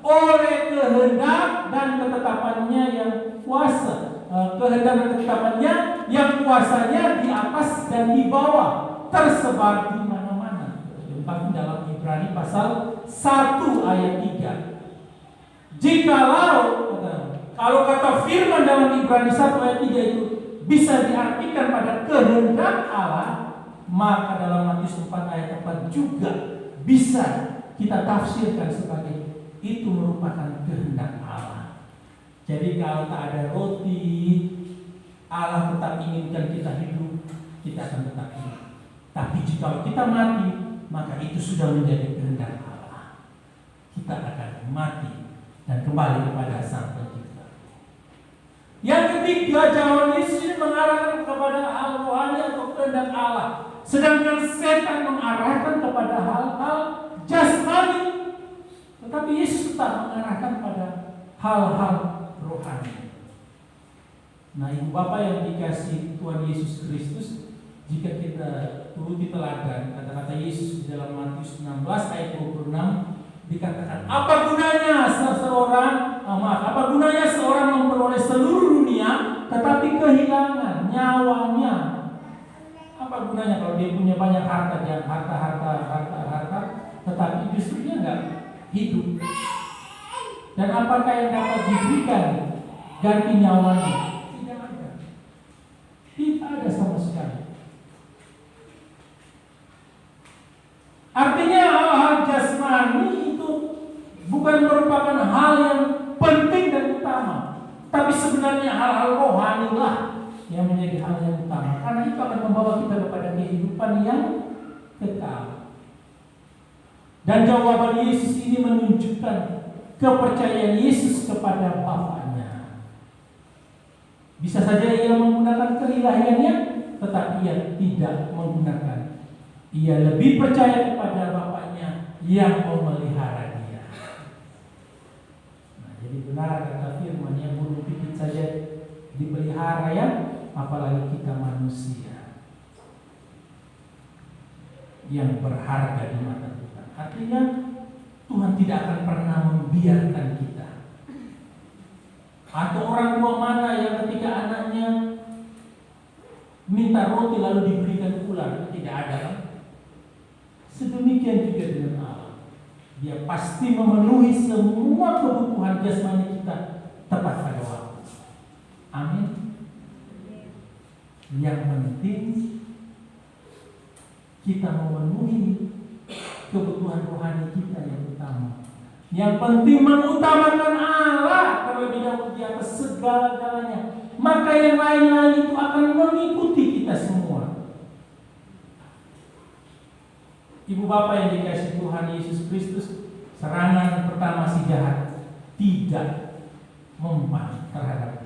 oleh kehendak dan ketetapannya yang kuasa. Kehendak dan ketetapannya yang kuasanya di atas dan di bawah, tersebar di mana-mana. Diungkapkan dalam Ibrani pasal 1 ayat 3. Kalau kata firman dalam Ibrani 1 ayat 3 itu bisa diartikan pada kehendak Allah, maka dalam Matius 4 ayat 4 juga bisa kita tafsirkan sebagai itu merupakan kehendak Allah. Jadi kalau tak ada roti, Allah tetap inginkan kita hidup, kita akan tetap hidup. Tapi jika kita mati, maka itu sudah menjadi kehendak Allah. Kita akan mati dan kembali kepada Sang Pencipta. Yang ketiga, jawaban Yesus ini mengarahkan kepada hal rohani atau kehendak Allah, sedangkan setan mengarahkan kepada hal-hal jasmani. Tetapi Yesus tetap mengarahkan pada hal-hal rohani. Nah, ibu bapak yang dikasih Tuhan Yesus Kristus, jika kita turuti teladan kata-kata Yesus di dalam Matius 16 ayat 26, dikatakan, apa gunanya seorang memperoleh seluruh dunia tetapi kehilangan nyawanya? Apa gunanya kalau dia punya banyak harta tetapi justru dia enggak hidup? Dan apakah yang dapat diberikan ganti nyawanya? Tidak ada. Tidak ada sama sekali. Artinya hal-hal jasmani itu bukan merupakan hal yang penting dan utama, tapi sebenarnya hal-hal rohani lah yang menjadi hal yang utama, karena itu akan membawa kita kepada kehidupan yang kekal. Dan jawaban Yesus ini menunjukkan kepercayaan Yesus kepada Bapaknya. Bisa saja ia menggunakan keilahiannya, tetapi ia tidak menggunakan. Ia lebih percaya kepada Bapaknya yang memelihara dia. Nah, jadi benar kata firman, yang burung pipit saja dipelihara, ya, apalagi kita manusia yang berharga di mata Tuhan. Artinya Tuhan tidak akan pernah membiarkan kita. Atau orang tua mana yang ketika anaknya minta roti lalu diberikan ular? Tidak ada, kan? Sedemikian juga dengan Allah. Dia pasti memenuhi semua kebutuhan jasmani kita tepat pada waktu. Amin. Yang penting kita memenuhi kebutuhan rohani kita yang utama. Yang penting mengutamakan Allah terlebih dahulu di atas segala-galanya. Maka yang lain-lain itu akan mengikuti kita semua. Ibu bapak yang dikasihi Tuhan Yesus Kristus, serangan pertama si jahat tidak mempan terhadap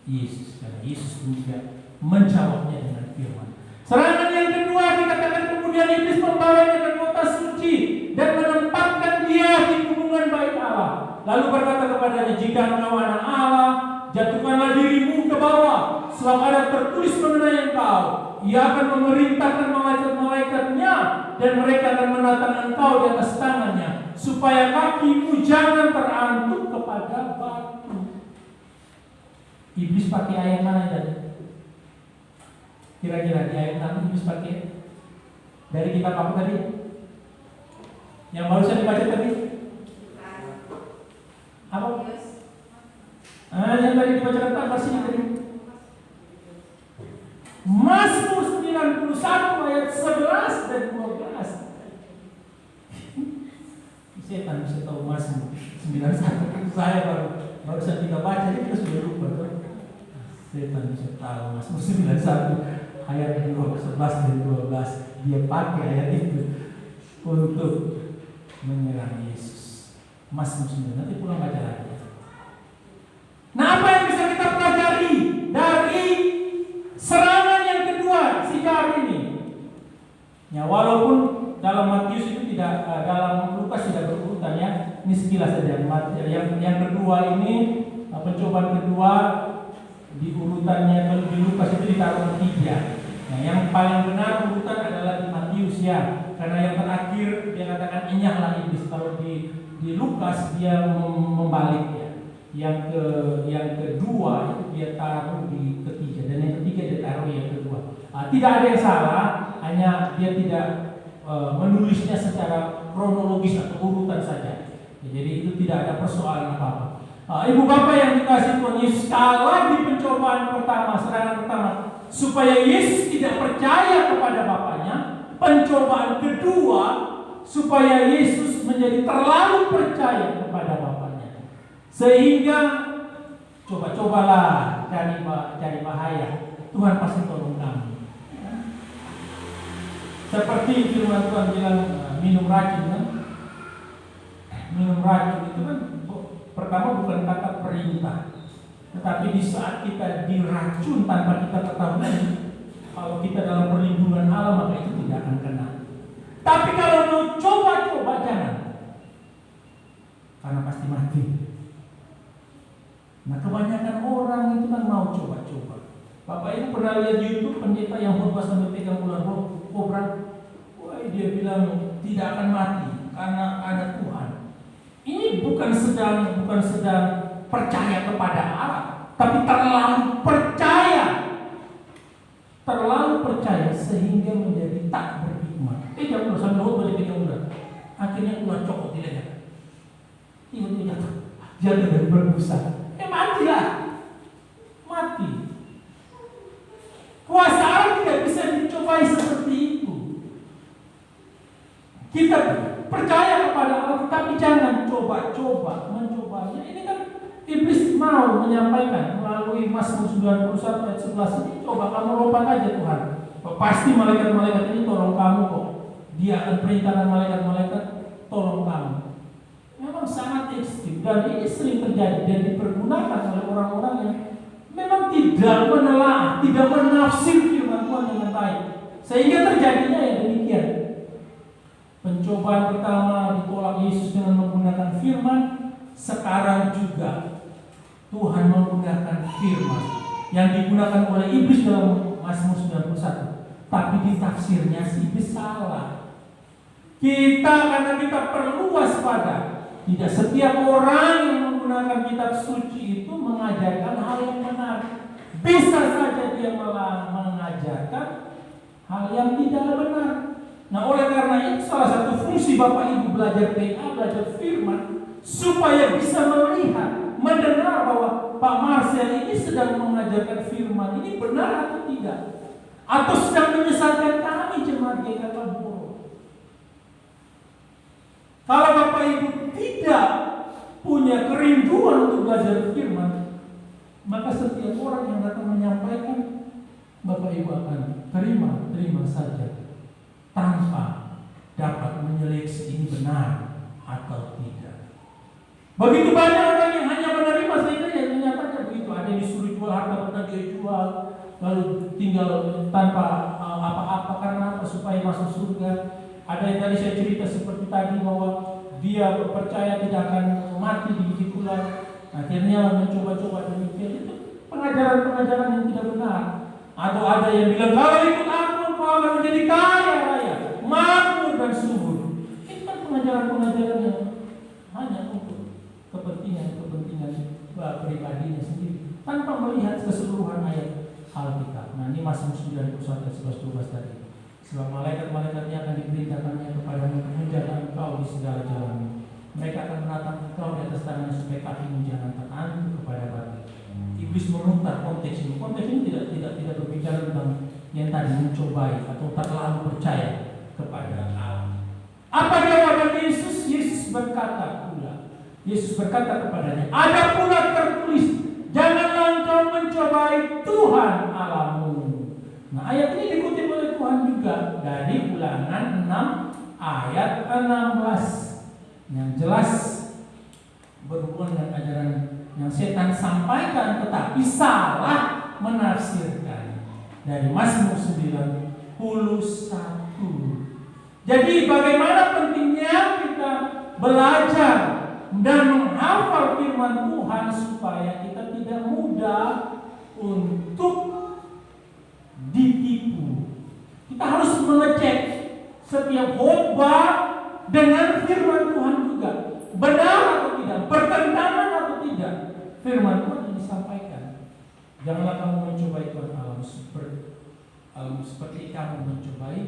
Yesus, karena Yesus juga menjawabnya dengan firman. Serangan yang kedua dikatakan kemudian iblis membawanya ke kota suci dan menempatkan dia di gunungan bait Allah. Lalu berkata kepadanya, jika engkau anak Allah, jatuhkanlah dirimu ke bawah, sebab ada tertulis mengenai engkau, ia akan memerintahkan malaikat-malaikatnya dan mereka akan menatang engkau di atas tangannya, supaya kakimu jangan terantuk kepada batu. Iblis pakai ayat mana tadi? Kira-kira di ayat mana iblis pakai? Dari kitab apa tadi? Yang barusan dibaca tadi? Apa? Yang tadi dibacakan Pak, masih tadi. Mazmur 91 ayat 11 dan 12. Setan bisa tahu Mazmur 91. Saya barusan kita baca ini kita sudah lupa kan? Setan bisa tahu Mazmur 91 ayat 11 dan 12. Dia pakai ayat itu untuk menyerang Yesus. Mazmur 9, nanti pulang baca lagi. Nah, apa yang bisa kita pelajari dari serangan yang kedua sikap ini? Ya, walaupun dalam Matius itu tidak, dalam Lukas tidak berurutan ya. Ini sekilas saja. Yang kedua ini, pencobaan kedua di urutannya kalau di Lukas itu ditaruh 3. Nah, yang paling benar urutan adalah di Matius ya. Karena yang terakhir dia katakan enyahlah iblis. Kalau di Lukas dia membalik ya. Yang kedua itu dia taruh di ketiga, dan yang ketiga dia taruh yang kedua. Tidak ada yang salah, hanya dia tidak menulisnya secara kronologis atau urutan saja. Jadi itu tidak ada persoalan apa-apa. Ibu bapak yang dikasih Tuhan Yesus, kalau di pencobaan pertama, serangan pertama, supaya Yesus tidak percaya kepada Bapaknya, pencobaan kedua supaya Yesus menjadi terlalu percaya kepada Bapaknya. Sehingga coba-cobalah cari bahaya. Tuhan pasti tolong kami. Seperti firman Tuhan bilang minum racun kan? Minum racun itu kan pertama bukan kata perintah, tetapi di saat kita diracun tanpa kita ketahui, kalau kita dalam perlindungan Allah maka itu tidak akan kena. Tapi kalau mau coba-coba jangan, karena pasti mati. Nah, kebanyakan orang itu kan mau coba-coba. Bapak ini pernah lihat YouTube pendeta yang khotbah sambil pegang ular kobra? Wah, dia bilang tidak akan mati karena ada Tuhan. Ini bukan sedang percaya kepada Allah, tapi terlalu percaya sehingga menjadi tak berhikmat. Pegang ular sambil khotbah dia pegang ular. Akhirnya ular cokot di leher. Tiba-tiba jatuh dari berbusa. Matilah, mati. Kuasa Allah tidak bisa dicobai seperti itu. Kita percaya kepada Allah, tetapi jangan coba-coba mencobanya. Ini kan iblis mau menyampaikan melalui Mazmur 91 ayat 11 ini, coba kamu lompat aja Tuhan. Pasti malaikat-malaikat ini tolong kamu kok. Dia akan perintahkan malaikat-malaikat tolong kamu. Memang sangat ekstrim dan ini sering terjadi dan dipergunakan oleh orang-orang yang memang tidak menelaah, tidak menafsir firman Tuhan dengan baik, sehingga terjadinya yang demikian. Pencobaan pertama ditolak Yesus dengan menggunakan firman. Sekarang juga Tuhan menggunakan firman yang digunakan oleh iblis dalam Mazmur 91, tapi ditafsirnya si iblis salah. Karena kita perlu waspada. Tidak setiap orang yang menggunakan kitab suci itu mengajarkan hal yang benar. Bisa saja dia malah mengajarkan hal yang tidak benar. Nah, oleh karena itu salah satu fungsi Bapak Ibu belajar PA, belajar firman, supaya bisa melihat, mendengar bahwa Pak Marcel ini sedang mengajarkan firman ini benar atau tidak, atau sedang menyesatkan kami jemaat GKK Boro. Kalau Bapak Ibu tidak punya kerinduan untuk belajar firman, maka setiap orang yang datang menyampaikan, Bapak Ibu akan terima saja, tanpa dapat menyeleksi ini benar atau tidak. Begitu banyak orang yang hanya menerima sehingga yang menyatakan begitu. Ada yang disuruh jual harta benda dia jual, lalu tinggal tanpa apa-apa karena apa? Supaya masuk surga. Ada yang tadi saya cerita seperti tadi bahwa dia percaya tidak akan mati digigit ular, akhirnya mencoba-coba demikian. Itu pengajaran-pengajaran yang tidak benar. Atau ada yang bilang kalau ikut aku kau akan menjadi kaya raya, makmur dan subur. Itu kan pengajaran-pengajaran yang hanya untuk kepentingan pribadinya sendiri, tanpa melihat keseluruhan ayat Alkitab. Nah, ini Mazmur 91 ayat 11-12 tadi. Sebab malaikat-malaikatnya akan diperintahkannya kepadamu untuk menjaga engkau di segala jalanmu. Mereka akan menatang engkau di atas tangan supaya kakimu jangan terangkat kepada batu. Iblis memutar konteks ini. Konteks ini tidak berbicara tentang yang tadi mencobai atau terlalu percaya kepada Allah. Apa jawaban Yesus? Yesus berkata kepadanya, ada pula tertulis, janganlah engkau mencobai Tuhan Allahmu. Nah, ayat ini dikutip oleh Tuhan juga dari Ulangan 6 ayat 16 yang jelas berhubungan dengan ajaran yang setan sampaikan tetapi salah menafsirkan, dari Mazmur 91. Jadi bagaimana pentingnya kita belajar dan menghafal firman Tuhan supaya kita tidak mudah untuk ditipu. Kita harus mengecek setiap khotbah dengan firman Tuhan juga, benar atau tidak, bertentangan atau tidak firman Tuhan yang disampaikan. Janganlah kamu mencobai Tuhan Allah seperti kamu mencobai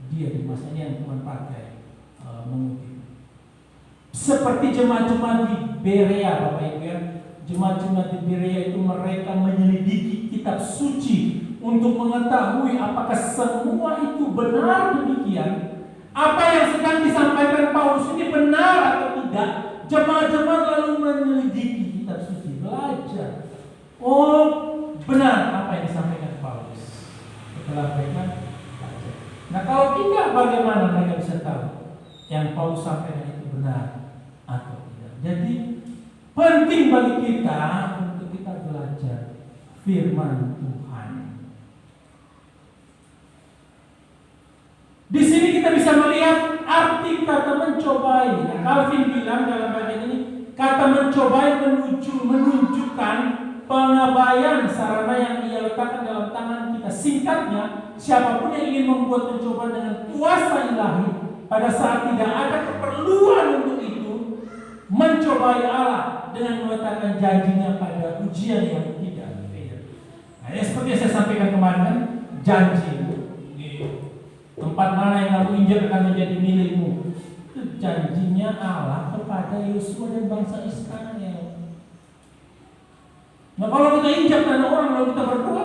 Dia. Di masa ini yang Tuhan pakai mengutip seperti jemaat-jemaat di Berea, Bapak Ibu ya. Jemaat-jemaat di Berea itu mereka menyelidiki kitab suci untuk mengetahui apakah semua itu benar demikian. Apa yang sedang disampaikan Paulus ini benar atau tidak. Jemaat-jemaat lalu menyelidiki kitab suci, belajar. Oh, benar apa yang disampaikan Paulus. Setelah mereka belajar. Nah, kalau tidak, bagaimana mereka bisa tahu yang Paulus sampaikan itu benar atau tidak? Jadi penting bagi kita untuk kita belajar firman Tuhan. Di sini kita bisa melihat arti kata mencobai. Nah, Calvin bilang dalam bagian ini, kata mencobai menunjukkan pengabaian sarana yang ia letakkan dalam tangan kita. Singkatnya, siapapun yang ingin membuat mencoba dengan kuasa ilahi pada saat tidak ada keperluan untuk itu, mencobai Allah dengan meletakkan janjinya pada ujian yang tidak fair. Nah, ya, seperti yang saya sampaikan kemarin, janji di tempat mana yang kamu injak akan menjadi milikmu. Itu janjinya Allah kepada Yosua dan bangsa Israel. Nah, kalau kita injak tanah orang, lalu kita berdoa,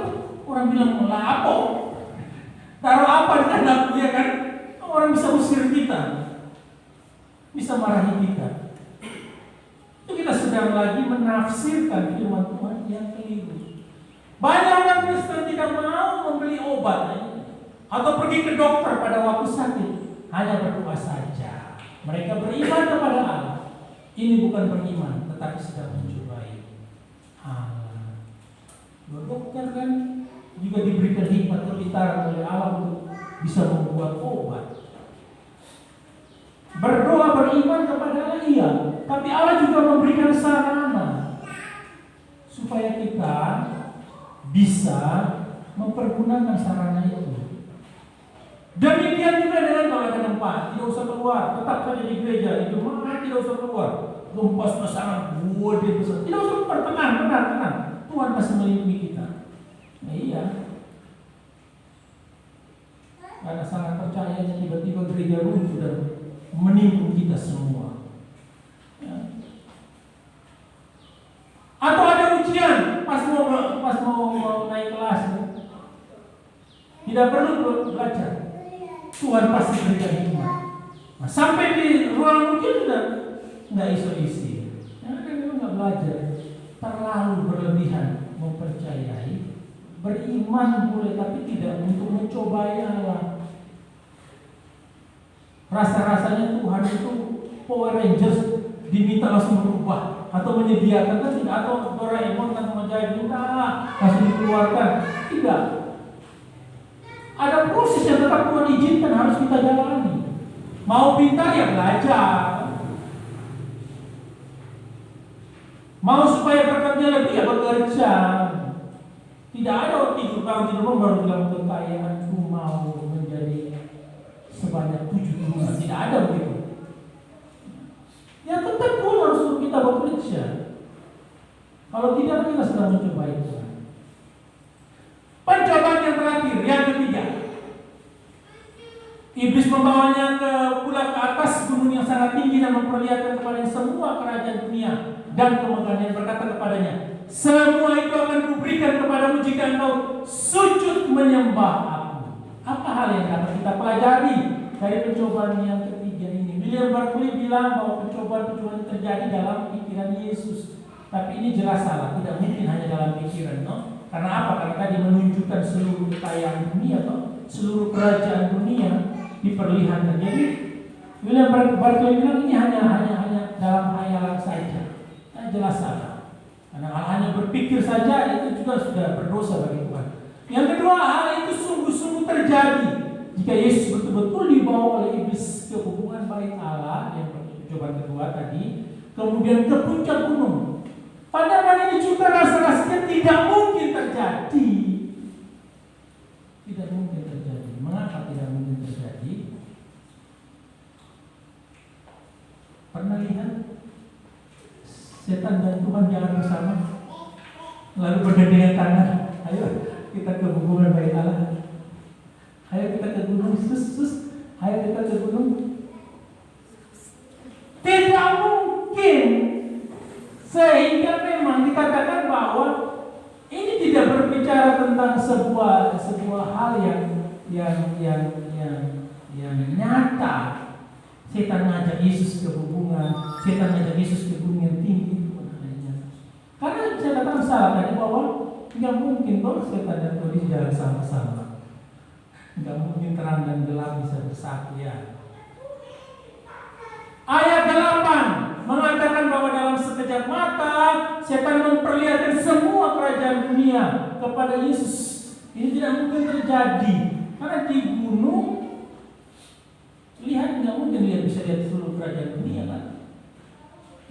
orang bilang lapo, taruh apa di tanahku, ya kan? Orang bisa usir kita, bisa marahi kita. Itu kita sedang lagi menafsirkan firman Tuhan yang keliru. Banyak orang Kristen tidak mau membeli obat atau pergi ke dokter pada waktu sakit, hanya berdoa saja. Mereka beriman kepada Allah. Ini bukan beriman, tetapi sedang mencobai Allah. Dokter kan juga diberikan hikmat kepintaran oleh Allah untuk bisa membuat obat. Berdoa beriman kepada Allah, iya, tapi Allah juga memberikan sarana supaya kita bisa mempergunakan sarana itu. Demikian juga dengan kalau ada gempa, tidak usah keluar, tetap saja di gereja. Itu mana tidak usah keluar. Gempa sangat gede besar, tidak usah keluar, tenang. Tuhan masih melindungi kita. Nah, iya. Karena sangat percayanya tiba-tiba gereja runtuh dan menimbun kita semua. Ya. Atau ada ujian pas mau naik kelas, tidak perlu belajar. Tuhan pasti berikan hikmat. Nah, sampai di ruang ujian sudah nggak isi. Karena memang nggak belajar, terlalu berlebihan mempercayai. Beriman boleh, tapi tidak untuk mencobai Allah. Rasa-rasanya Tuhan itu Power Rangers diminta langsung berubah atau menyediakan, kan tidak, atau Doraemon kan menjahit minta langsung dikeluarkan. Tidak. Ada proses yang tetap Tuhan izinkan harus kita jalani. Mau pintar ya belajar. Mau supaya berkatnya lebih ya bekerja. Tidak ada tidur baru bilang kekayaanku mau menjadi sebanyak 7 turunan. Tidak ada begitu. Ya tetap pun harus kita bekerja. Kalau tidak kita sedang mencobai Tuhan. Pencobaan yang terakhir, yang ketiga, iblis membawanya pula ke atas gunung yang sangat tinggi dan memperlihatkan kepadanya semua kerajaan dunia dan kemegahannya, berkata kepadanya, semua itu akan kuberikan kepadamu jika engkau sujud menyembah aku. hal yang dapat kita pelajari dari pencobaan yang ketiga ini. William Barclay bilang bahwa pencobaan-pencobaan terjadi dalam pikiran Yesus. Tapi ini jelas salah, tidak mungkin hanya dalam pikiran, no? Karena apa? Karena tadi menunjukkan seluruh kekayaan dunia, no? Seluruh kerajaan dunia diperlihatkan. Jadi William Barclay bilang ini hanya dalam hayalan saja. Nah, jelas salah. Karena hanya berpikir saja itu juga sudah berdosa bagi Tuhan. Yang kedua, hal itu sungguh-sungguh terjadi jika Yesus betul-betul dibawa oleh iblis ke hubungan baik Allah, yang percobaan kedua tadi, kemudian ke puncak gunung. Pada mana ini juga rasa-rasanya tidak mungkin terjadi. Tidak mungkin terjadi. Mengapa tidak mungkin terjadi? Pernah lihat setan dan Tuhan jalan bersama, lalu bergandengan tangan. Ayo kita ke hubungan baik Allah. Ayo kita ke gunung, sus. Ayo kita ke gunung. Tidak mungkin. Sehingga memang dikatakan bahwa ini tidak berbicara tentang sebuah hal yang nyata. Setan ngajak Yesus ke hubungan, setan ngajak Yesus ke gunung yang tinggi itu hanya. Karena saya katakan salah tadi bahwa nggak mungkin bahwa setan dan Tuhan jalan sama-sama. Nggak mungkin terang dan gelap bisa bersatu ya. Ayat 8 mengatakan bahwa dalam sekejap mata setan memperlihatkan semua kerajaan dunia kepada Yesus. Ini tidak mungkin terjadi karena di gunung lihat nggak mungkin dia bisa lihat seluruh kerajaan dunia kan?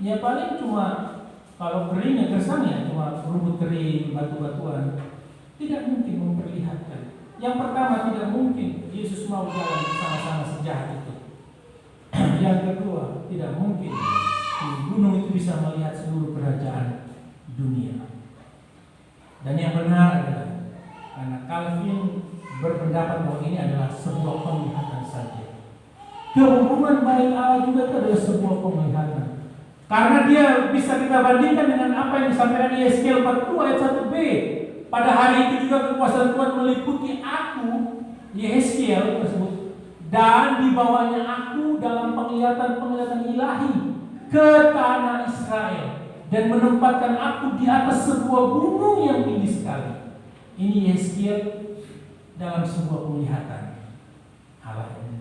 Ya paling cuma kalau kering ya gersang ya cuma rumput kering, batu-batuan. Tidak mungkin memperlihatkan. Yang pertama tidak mungkin Yesus mau jalan bersama-sama sejahat itu. Yang kedua tidak mungkin di gunung itu bisa melihat seluruh kerajaan dunia. Dan yang benar adalah karena Calvin berpendapat bahwa ini adalah sebuah penglihatan saja. Kehubungan baik Allah juga itu adalah sebuah penglihatan. Karena dia bisa kita bandingkan dengan apa yang disampaikan di Yeskiel 40 ayat 1b. Pada hari itu juga kekuasaan Tuhan meliputi aku, Yeskiel tersebut, dan dibawanya aku dalam penglihatan ilahi ke tanah Israel dan menempatkan aku di atas sebuah gunung yang tinggi sekali. Ini Yeskiel dalam sebuah penglihatan Allah ini.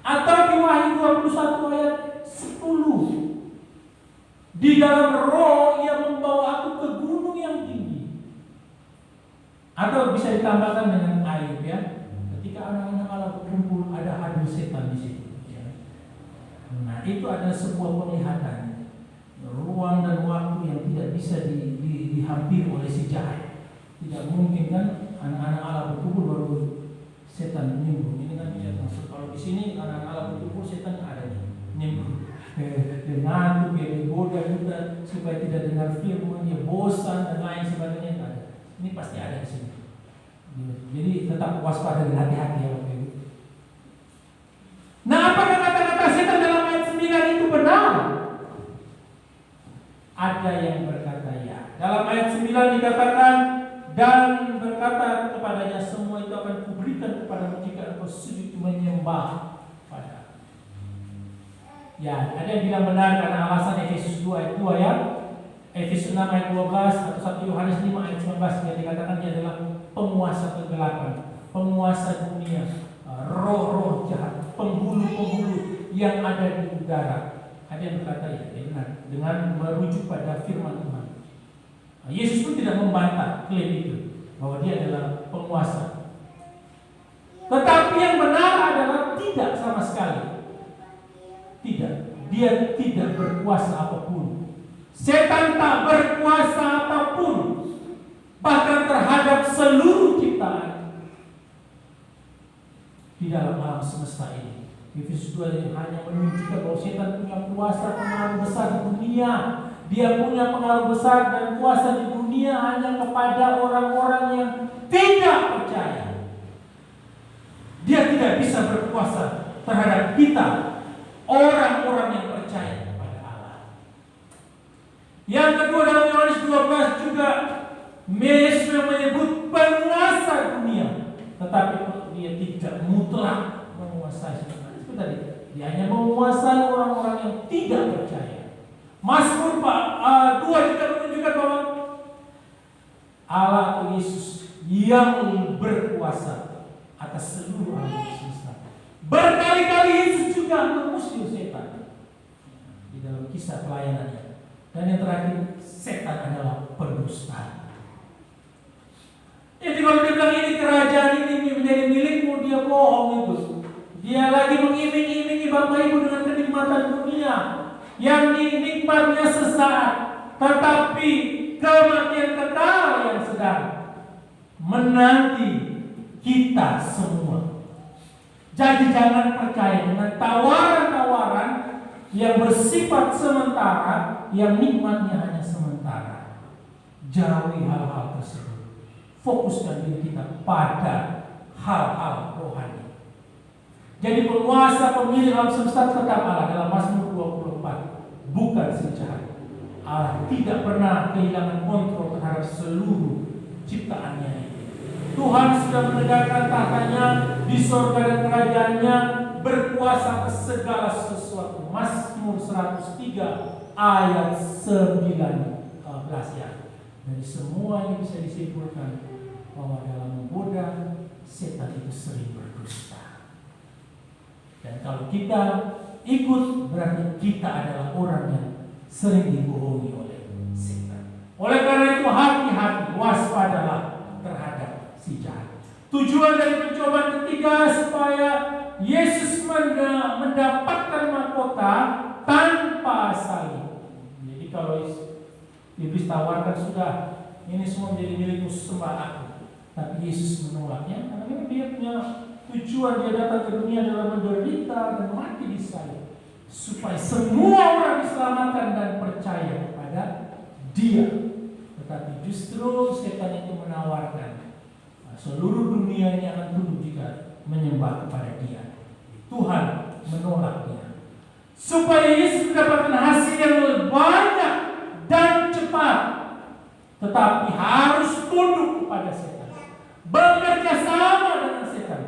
Atau di Wahyu 21 ayat 10. Di dalam roh ia membawa aku ke gunung yang tinggi. Atau bisa ditambahkan dengan Ayub ya. Ketika anak-anak Allah berkumpul ada hadir setan di situ. Ya. Nah itu adalah sebuah penglihatan. Ruang dan waktu yang tidak bisa dihampiri oleh si jahat. Tidak mungkin kan anak-anak Allah berkumpul baru setan nimbrung. Ini kan ya maksud kalau di sini anak-anak Allah berkumpul setan ada nih nimbrung. Ngantuk, digoda juga supaya tidak dengar firman, ya bosan dan lain sebagainya ada. Ini pasti ada di sini. Jadi tetap waspada dan hati-hati ya Bapak Ibu. Nah, apakah kata-kata setan dalam ayat 9 itu benar? Ada yang berkata ya. Dalam ayat 9 dikatakan dan berkata kepadanya semua itu akan kuberikan kepadamu jika engkau sujud menyembah pada. Ya, ada yang bilang benar karena alasan Efesus 2 ayat 2 ya. Efesus 6 ayat 12 atau 1 Yohanes 5 ayat 19 yang dikatakan dia adalah penguasa kegelapan, penguasa dunia, roh-roh jahat, penghulu-penghulu yang ada di udara. Ada yang berkata ya, benar dengan merujuk pada firman Tuhan. Nah, Yesus pun tidak membantah klaim itu bahwa dia adalah penguasa. Tetapi yang benar adalah tidak sama sekali. Tidak, dia tidak berkuasa apapun. Setan tak berkuasa apapun, bahkan terhadap seluruh ciptaan di dalam alam semesta ini. Efesus 2 ini hanya menunjukkan bahwa setan punya kuasa pengaruh besar di dunia. Dia punya pengaruh besar dan kuasa di dunia hanya kepada orang-orang yang tidak percaya. Dia tidak bisa berkuasa terhadap kita, orang-orang yang percaya kepada Allah. Yang kedua dalam Yohanes 12 juga Yesus menyebut penguasa dunia. tetapi dia tidak mutlak menguasai setan. Itu tadi, dia hanya menguasai orang-orang yang tidak percaya. Mazmur 2 juga menunjukkan bahwa Allah atau Yesus yang berkuasa atas seluruh alam semesta. Berkali-kali Yesus juga mengusir setan di dalam kisah pelayanannya. Dan yang terakhir, setan adalah pendusta. Jadi kalau dia bilang ini kerajaan ini menjadi milikmu, dia bohong itu. Dia lagi mengiming-imingi Bapak Ibu dengan kenikmatan dunia yang nikmatnya sesaat, tetapi kematian kekal yang sedang menanti kita semua. Jadi jangan percaya dengan tawaran-tawaran yang bersifat sementara, yang nikmatnya hanya sementara. Jauhi hal-hal tersebut. Fokuskan diri kita pada hal-hal rohani. Jadi penguasa pemilik alam semesta tetap Allah dalam Mazmur 24, bukan si jahat. Allah tidak pernah kehilangan kontrol terhadap seluruh ciptaannya ini. Tuhan sudah menegakkan tahtanya di surga dan kerajaannya, berkuasa atas segala sesuatu. Mazmur 103 ayat 19 ya. Dari semua ini bisa disimpulkan bahwa dalam menggoda, setan itu sering berdusta. Dan kalau kita ikut, berarti kita adalah orang yang sering dibohongi oleh setan. Oleh karena itu hati-hati, waspadalah terhadap si jahat. Tujuan dari pencobaan ketiga supaya Yesus mendapatkan mahkota tanpa salib. Jadi kalau iblis tawarkan, sudah ini semua menjadi milikmu, sembah aku. Tapi Yesus menolaknya karena dia punya tujuan, dia datang ke dunia dalam menderita dan mati di salib supaya semua orang diselamatkan dan percaya kepada dia. Tetapi justru setan itu menawarkan seluruh dunia ini akan tunduk jika menyembah kepada dia. Tuhan menolak dia supaya Yesus mendapatkan hasil yang lebih banyak dan cepat, tetapi harus tunduk kepada setan, bekerja sama dengan setan,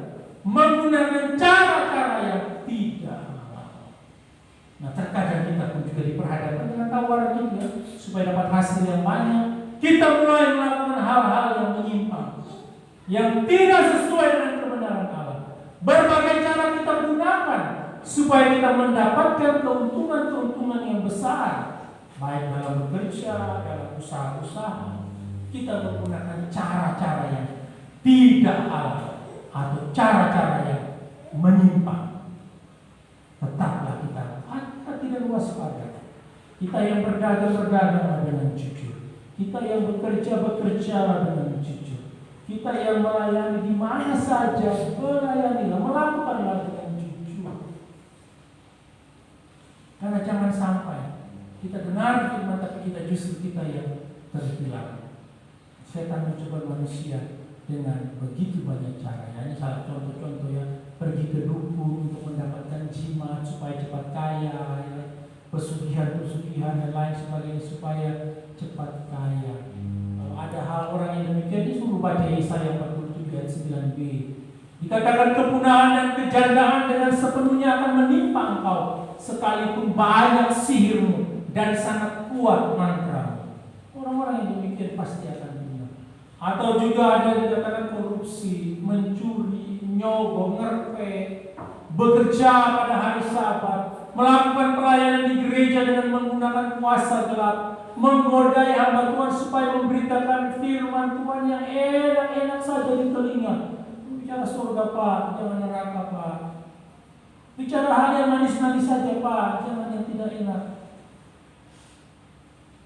menggunakan cara-cara yang tidak halal. Nah, terkadang kita pun juga diperhadapkan dengan tawaran juga supaya dapat hasil yang banyak. Kita mulai melakukan hal-hal yang menyimpang, yang tidak sesuai dengan kebenaran Allah. Berbagai cara kita gunakan supaya kita mendapatkan keuntungan-keuntungan yang besar, baik dalam bekerja, dalam usaha-usaha. Kita menggunakan cara-cara yang tidak halal atau cara-cara yang menyimpang. Tetaplah kita hati-hati dan waspada. Kita yang berdagang dengan jujur. Kita yang bekerja dengan jujur. Kita yang melayani di mana saja, melayanilah, melakukanlah dengan jujur. Karena jangan sampai kita dengar firman tapi kita justru kita yang terhilang. Setan mencoba manusia dengan begitu banyak cara. Ini salah contoh-contoh ya, pergi ke dukun untuk mendapatkan jimat supaya cepat kaya, ya. Pesugihan dan lain sebagainya supaya cepat kaya. Kalau ada hal orang yang demikian, disuruh baca Yesaya 47 ayat 9b. Dikatakan kepunahan dan kejandaan dengan sepenuhnya akan menimpa engkau, sekalipun banyak sihirmu dan sangat kuat mantramu. Orang-orang yang demikian pasti akan bingung. Atau juga ada yang dikatakan korupsi, mencuri, nyogok, ngerpek, bekerja pada hari Sabat, melakukan pelayanan di gereja dengan menggunakan kuasa gelap, menggodai hamba Tuhan supaya memberitakan firman Tuhan yang enak-enak saja di telinga. Bicara surga Pak, jangan neraka Pak. Bicara hal yang manis-manis saja Pak, jangan yang tidak enak.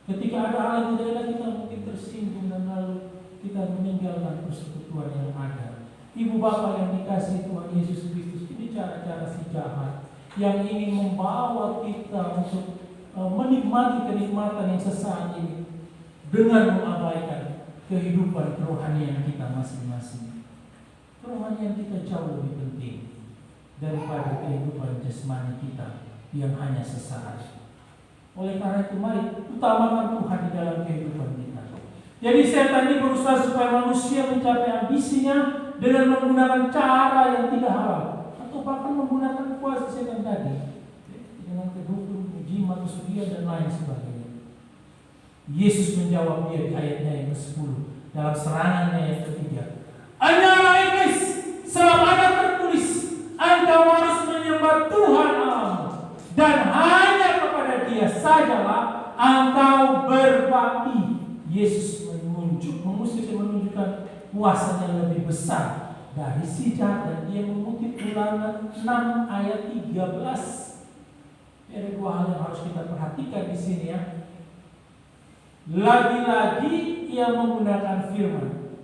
Ketika ada hal yang tidak enak, kita mungkin tersinggung dan lalu kita meninggalkan persekutuan yang ada. Ibu bapak yang dikasihi Tuhan Yesus Kristus, ini cara-cara si jahat yang ingin membawa kita untuk menikmati kenikmatan yang sesaat ini dengan mengabaikan kehidupan kerohanian kita masing-masing. Kerohanian kita jauh lebih penting daripada kehidupan jasmani kita yang hanya sesaat. Oleh karena itu mari utamakan Tuhan di dalam kehidupan kita. Jadi setan ini berusaha supaya manusia mencapai ambisinya dengan menggunakan cara yang tidak halal, atau bahkan menggunakan kuasa setan tadi dengan kedukun, jimat, kesugihan dan lain sebagainya. Yesus menjawab dia di ayatnya yang ke-10 dalam serangannya yang ketiga. Hanyalah iblis, sebab ada tertulis, engkau harus menyembah Tuhan Allahmu, dan hanya kepada Dia sajalah engkau berbakti. Yesus menunjukkan kuasanya lebih besar dari si jahat, dan dia mengutip Ulangan 6 ayat 13. Ada dua hal yang harus kita perhatikan di sini ya. Lagi-lagi ia menggunakan firman.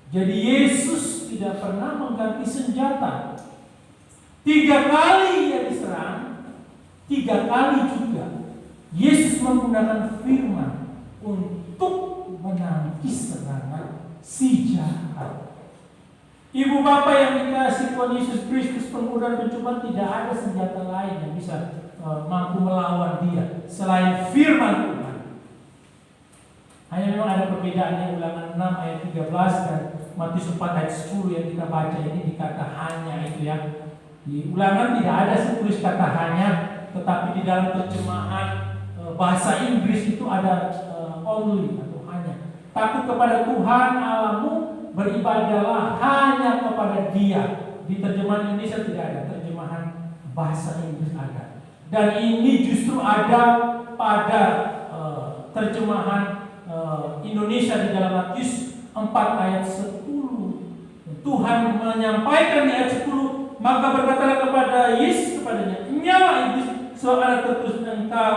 Jadi Yesus tidak pernah mengganti senjata. 3 kali ia diserang, 3 kali juga Yesus menggunakan firman untuk menangkis serangan si jahat. Ibu bapak yang dikasihi Tuhan Yesus Kristus, penggoda pencobaan tidak ada senjata lain yang bisa mampu melawan dia selain firman Tuhan. Hanya memang ada perbedaannya. Ulangan 6 ayat 13 dan Matius 4 ayat 10 yang kita baca ini dikata hanya itu ya. Di Ulangan tidak ada setulis kata hanya, tetapi di dalam terjemahan bahasa Inggris itu ada only atau hanya. Takut kepada Tuhan Allahmu, beribadahlah hanya kepada Dia. Di terjemahan Indonesia tidak ada, terjemahan bahasa Inggris ada. Dan ini justru ada pada terjemahan Indonesia di dalam Matius 4 ayat 10. Tuhan menyampaikan di ayat 10, maka berkatalah kepada Yesus kepadanya, nyala iblis, sebab ada tertulis engkau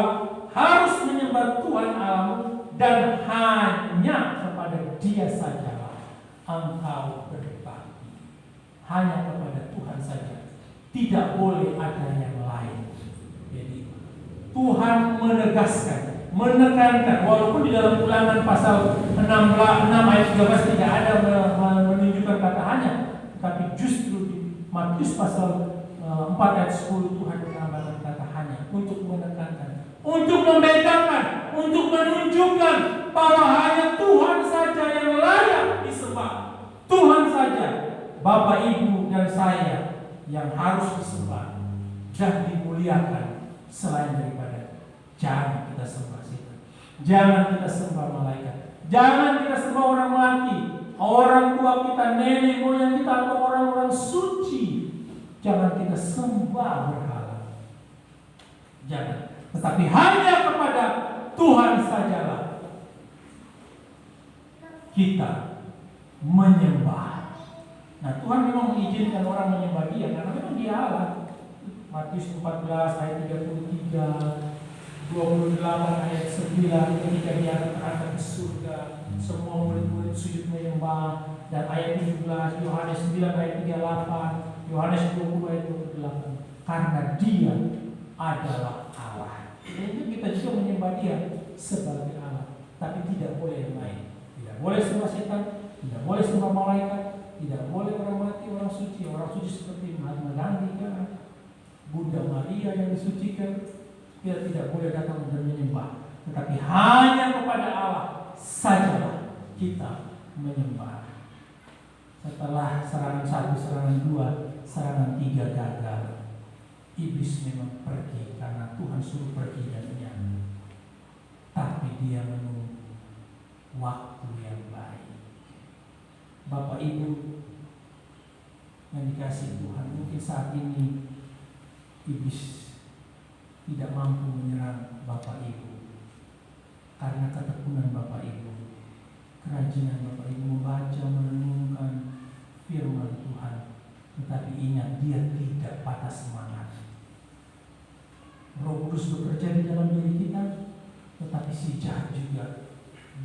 harus menyembah Tuhan Allahmu, dan hanya kepada Dia sajalah engkau berbakti. Hanya kepada Tuhan saja, tidak boleh ada yang lain. Jadi Tuhan menegaskan, menekankan, walaupun di dalam Ulangan pasal 6 ayat 13 tidak ada menunjukkan kata hanya, tapi justru di Matius pasal 4 ayat 10 Tuhan menambahkan kata hanya untuk menekankan, untuk membedakan, untuk menunjukkan bahwa hanya Tuhan saja yang layak disembah. Tuhan saja, Bapak, Ibu, dan saya yang harus disembah dan dimuliakan selain daripada. Jangan kita sembah setan, jangan kita sembah malaikat, jangan kita sembah orang mati, orang tua kita, nenek moyang kita, atau orang-orang suci. Jangan kita sembah berhala, jangan. Tetapi hanya kepada Tuhan sajalah kita menyembah. Nah, Tuhan memang mengizinkan orang menyembah Dia karena memang Dia Allah. Matius 14 ayat 33, 28 ayat 9, ketika Dia akan terangkat ke surga, semua murid-murid sujud menyembah. Dan ayat 17, Yohanes 9 ayat 38, Yohanes 20 ayat 28, karena Dia adalah Allah. Jadi kita juga menyembah Dia sebagai Allah, tapi tidak boleh yang lain. Tidak boleh sembah setan, tidak boleh sembah malaikat, tidak boleh orang mati, orang suci seperti Mahatma Gandhi, Bunda Maria yang disucikan. Kita tidak boleh datang dan menyembah, tetapi hanya kepada Allah sajalah kita menyembah. Setelah serangan 1, serangan 2, serangan 3 gagal, iblis memang pergi karena Tuhan suruh pergi dan dia. Tapi dia menunggu waktu yang baik. Bapak Ibu yang dikasihi Tuhan, mungkin saat ini iblis tidak mampu menyerang Bapak Ibu karena ketekunan Bapak Ibu, kerajinan Bapak Ibu membaca, merenungkan firman Tuhan. Tetapi ingat, Dia tidak patah semangat. Roh Kudus bekerja di dalam diri kita, tetapi si jahat juga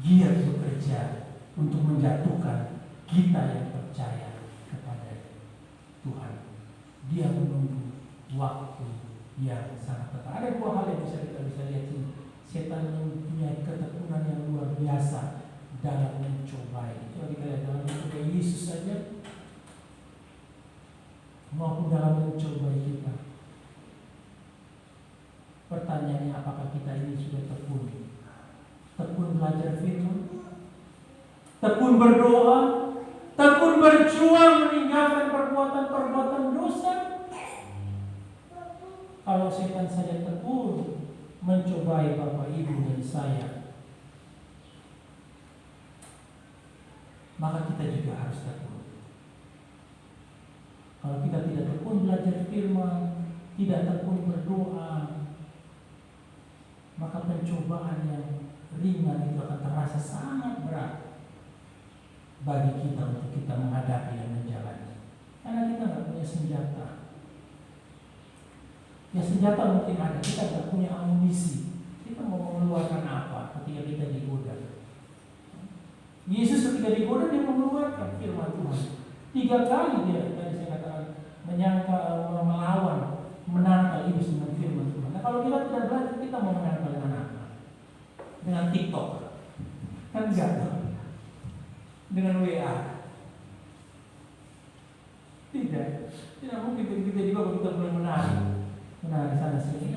giat bekerja untuk menjatuhkan kita yang percaya kepada Tuhan. Dia menunggu waktu yang sangat tepat. Ada 2 hal yang kita bisa lihat sini. Setan mempunyai ketekunan yang luar biasa dalam mencobai. Coba kita lihat dalam mencobai Yesus saja, maupun dalam mencobai kita. Pertanyaannya, apakah kita ini sudah tekun? Tekun belajar firman, tekun berdoa, tekun berjuang meninggalkan perbuatan-perbuatan dosa. Kalau setan saja tekun mencobai Bapak Ibu dan saya, maka kita juga harus tekun. Kalau kita tidak tekun belajar firman, tidak tekun berdoa, maka pencobaan yang ringan itu akan terasa sangat berat bagi kita untuk kita menghadapi dan menjalani. Karena kita nggak punya senjata. Ya senjata mungkin ada, kita nggak punya amunisi. Kita mau mengeluarkan apa ketika kita digoda? Yesus ketika digoda dia mengeluarkan firman Tuhan. 3 kali dia tadi saya katakan melawan, menangkal iblis dengan firman Tuhan. Nah kalau kita tidak belajar, kita mau menangkal dengan apa? Dengan TikTok? Kan enggak. Dengan WA? Tidak mungkin kita juga kalau kita boleh menari sana sini,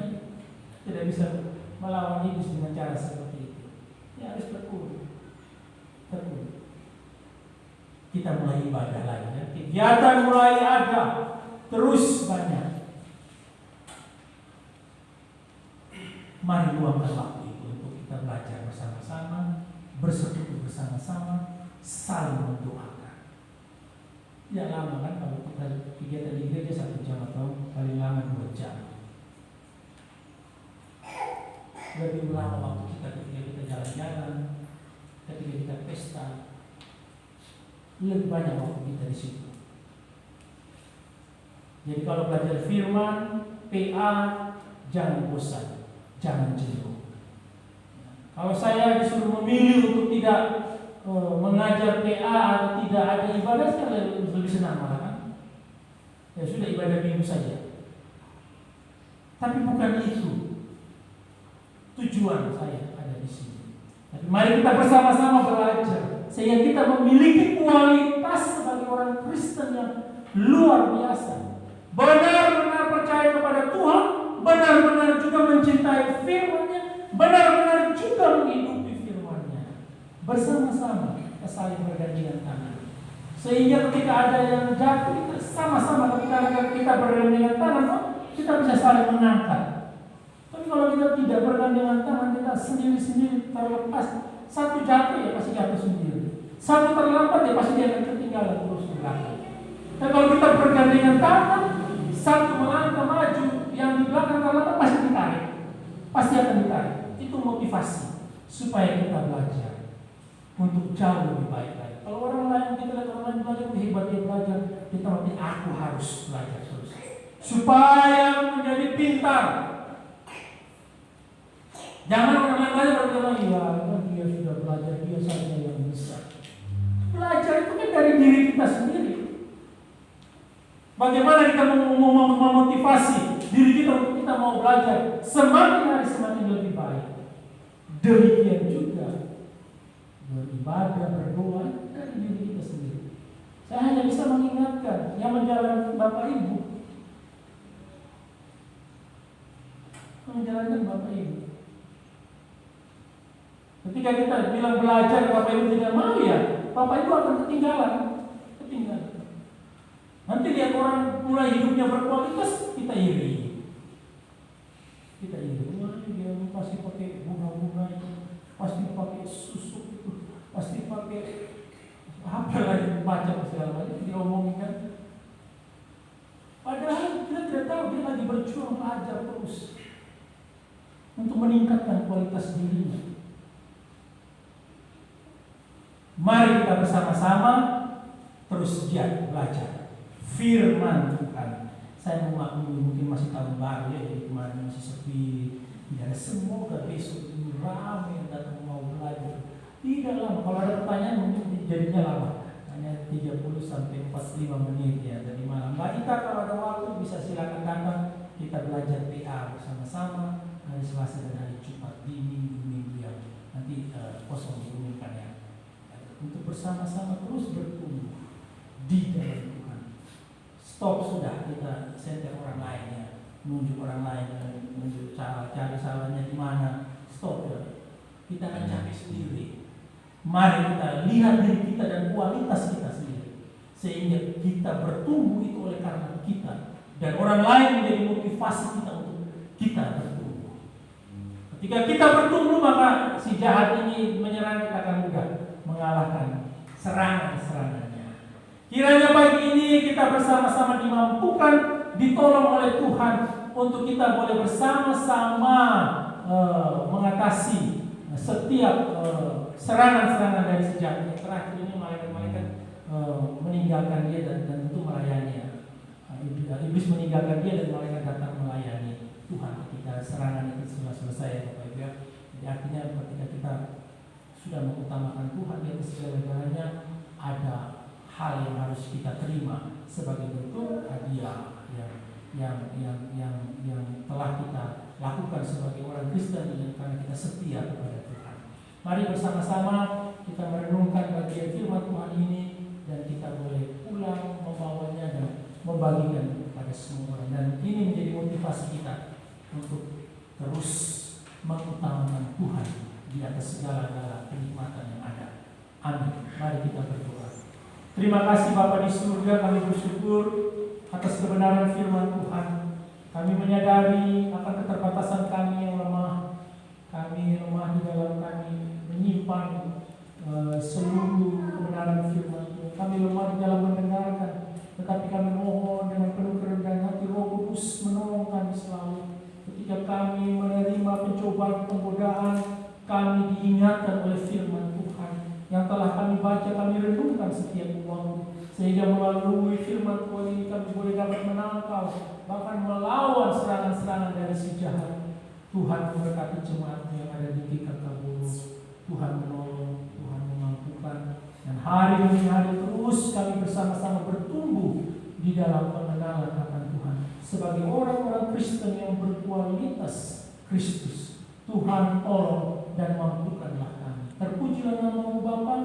tidak bisa melawan iblis dengan cara seperti itu. Ya harus tekun. Kita mulai ibadah lagi, ya. Kegiatan mulai ada, terus banyak. Mari luangkan waktu itu untuk kita belajar bersama-sama, bersekutu bersama-sama, saling mendoakan. Tidak lama kan kalau kita kegiatan di gereja 1 jam atau paling lama 2 jam. Lebih lama waktu kita ketika kita jalan-jalan, ketika kita pesta, lebih banyak waktu kita di situ. Jadi kalau belajar firman, PA, jangan bosan, jangan jenuh. Kalau saya disuruh memilih untuk tidak mengajar PA atau tidak ada ibadah, saya lebih senang malah kan. Ya sudah ibadah minggu saja. Tapi bukan itu tujuan saya ada di sini. Tapi mari kita bersama-sama belajar sehingga kita memiliki kualitas sebagai orang Kristen yang luar biasa. Benar-benar percaya kepada Tuhan, benar-benar juga mencintai firman-Nya, benar-benar juga menghidupi firman-Nya. Bersama-sama kita saling bergandengan tangan. Sehingga ketika ada yang jatuh, kita sama-sama ketika kita bergandengan tangan, kita bisa saling mengangkat. Tapi kalau kita tidak bergandengan tangan, kita sendiri-sendiri terlepas. Satu jatuh ya pasti jatuh sendiri. Satu terlambat ya pasti dia akan ketinggalan terus ke belakang. Dan kalau kita bergandengan tangan, satu melangkah maju, yang di belakang terlambat pasti ditarik. Pasti akan ditarik. Itu motivasi supaya kita belajar untuk jauh lebih baik lagi. Kalau orang lain kita lihat orang lain belajar, hebat dia belajar, kita berarti aku harus belajar terus supaya menjadi pintar. Jangan orang lain belajar berkata, ya dia sudah belajar, dia saja yang bisa. Belajar itu kan dari diri kita sendiri. Bagaimana kita memotivasi diri kita untuk kita mau belajar semakin hari semakin lebih baik. Demikian juga beribadah, berdoa dari diri kita sendiri. Saya hanya bisa mengingatkan yang menjalankan Bapak Ibu, ketika kita bilang belajar, Bapak Ibu tidak mau ya, Bapak Ibu akan ketinggalan. Nanti lihat orang mulai hidupnya berkualitas, kita iri. Wah, dia pasti pakai bunga-bunga itu, pasti pakai susu itu, pasti pakai apa lagi baca segala macam diomongin kan. Padahal kita tidak tahu dia lagi berjuang belajar terus untuk meningkatkan kualitas dirinya. Mari kita bersama-sama terus giat belajar firman Tuhan. Saya memaklumi mungkin masih tahun baru ya, jadi kemarin masih sepi. Ya, semoga besok ini ramai yang datang mau belajar. Tidak lama, kalau ada pertanyaan mungkin jadinya lama. Hanya 30 sampai 45 menit ya dari malam. Mbak Ita kalau ada waktu bisa silakan datang. Kita belajar PA bersama-sama hari Selasa dan hari Jumat di minggu yang nanti kosong diumumkan ya. Untuk bersama-sama terus bertumbuh di dalam Tuhan. Stop sudah kita senter orang lain ya, nunjuk orang lain, nunjuk cari salahnya di mana. Stop ya. Kita akan capek sendiri. Mari kita lihat diri kita dan kualitas kita sendiri. sehingga kita bertumbuh itu oleh karena kita, dan orang lain menjadi motivasi kita untuk kita bertumbuh. Ketika kita bertumbuh, maka si jahat ini menyerang kita akan mudah mengalahkan serangan-serangannya. Kiranya pagi ini kita bersama-sama dimampukan, ditolong oleh Tuhan untuk kita boleh bersama-sama mengatasi setiap serangan-serangan dari si jahat. Yang terakhir ini malaikat-malaikat meninggalkan dia dan tentu melayani. Iblis meninggalkan dia dan malaikat datang melayani Tuhan ketika serangan itu sudah selesai, Bapak Ibu. Jadi artinya ketika kita sudah mengutamakan Tuhan di atas segala-galanya, ada hal yang harus kita terima sebagai bentuk hadiah yang telah kita lakukan sebagai orang Kristen karena kita setia kepada Tuhan. Mari bersama-sama kita merenungkan bagian firman Tuhan ini dan kita boleh pulang membawanya dan membagikan kepada semua orang. Dan ini menjadi motivasi kita untuk terus mengutamakan Tuhan di atas segala-gala kenikmatan yang ada. Amin. Mari kita berdoa. Terima kasih Bapa di surga, kami bersyukur atas kebenaran firman Tuhan. Kami menyadari akan keterbatasan kami yang lemah. Kami lemah di dalam kami menyimpan seluruh kebenaran firman Tuhan. Kami lemah di dalam mendengarkan, tetapi kami mohon dengan penuh kerendahan hati Roh Kudus menolong kami selalu. Ketika kami menerima pencobaan, penggodaan, kami diingatkan oleh firman Tuhan yang telah kami baca, kami renungkan setiap waktu, sehingga melalui firman Tuhan ini kami boleh dapat menangkal, bahkan melawan serangan-serangan dari si jahat. Tuhan memberkati jemaat yang ada di GKK Bulu. Tuhan menolong, Tuhan memampukan, dan hari demi hari terus kami bersama-sama bertumbuh di dalam pengenalan akan Tuhan sebagai orang-orang Kristen yang berkualitas Kristus. Tuhan tolong dan mampukanlah kami. Terpujilah nama-Mu Bapa.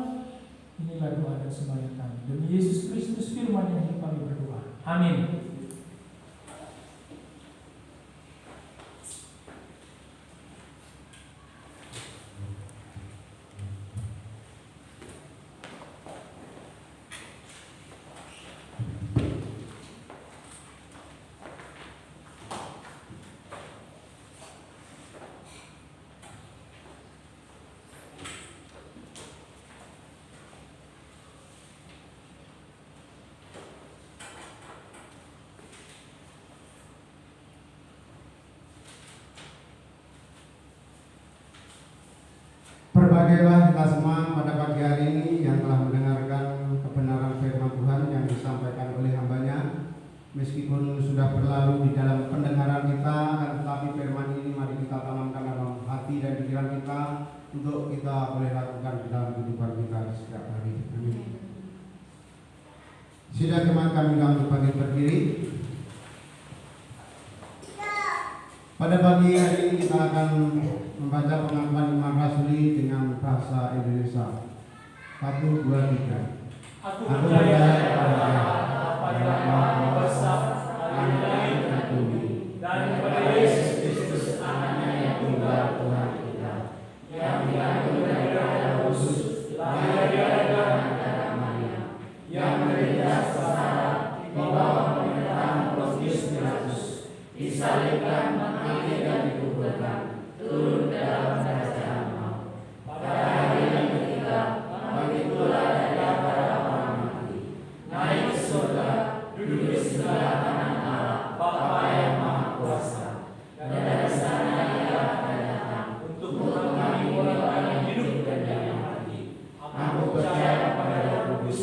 Inilah doa dan sembahyang kami demi Yesus Kristus firman yang kami berdoa. Amin. Berbagailah kita semua pada pagi hari ini yang telah mendengarkan kebenaran firman Tuhan yang disampaikan oleh hambanya. Meskipun sudah berlalu di dalam pendengaran kita, tetapi firman ini mari kita tanamkan dalam hati dan pikiran kita untuk kita boleh lakukan di dalam kehidupan kita setiap hari. Amin. Sidang jemaat kami untuk bagi berdiri. Pada pagi hari ini kita akan membaca pengakuan iman rasuli dengan bahasa Indonesia. 1, 2, 3. Aku percaya kepada Bapa yang Maha Kuasa, langit dan bumi, dan kepada Yesus Kristus, Anaknya yang tunggal Tuhan kita, yang dikandung dari Roh Kudus, lahir dari darah Maria, yang menderita sengsara di bawah pemerintahan Pontius Pilatus, disalibkan, mati dan dikuburkan, turun ke dalam kerajaan maut. Pada hari yang ketiga, bangkit pula dari antara orang mati, naik ke surga, duduk di sebelah kanan Allah, Bapa yang Maha Kuasa. Dan dari sana Ia akan datang untuk mengambil orang yang hidup dan yang mati. Aku percaya pada Roh Kudus,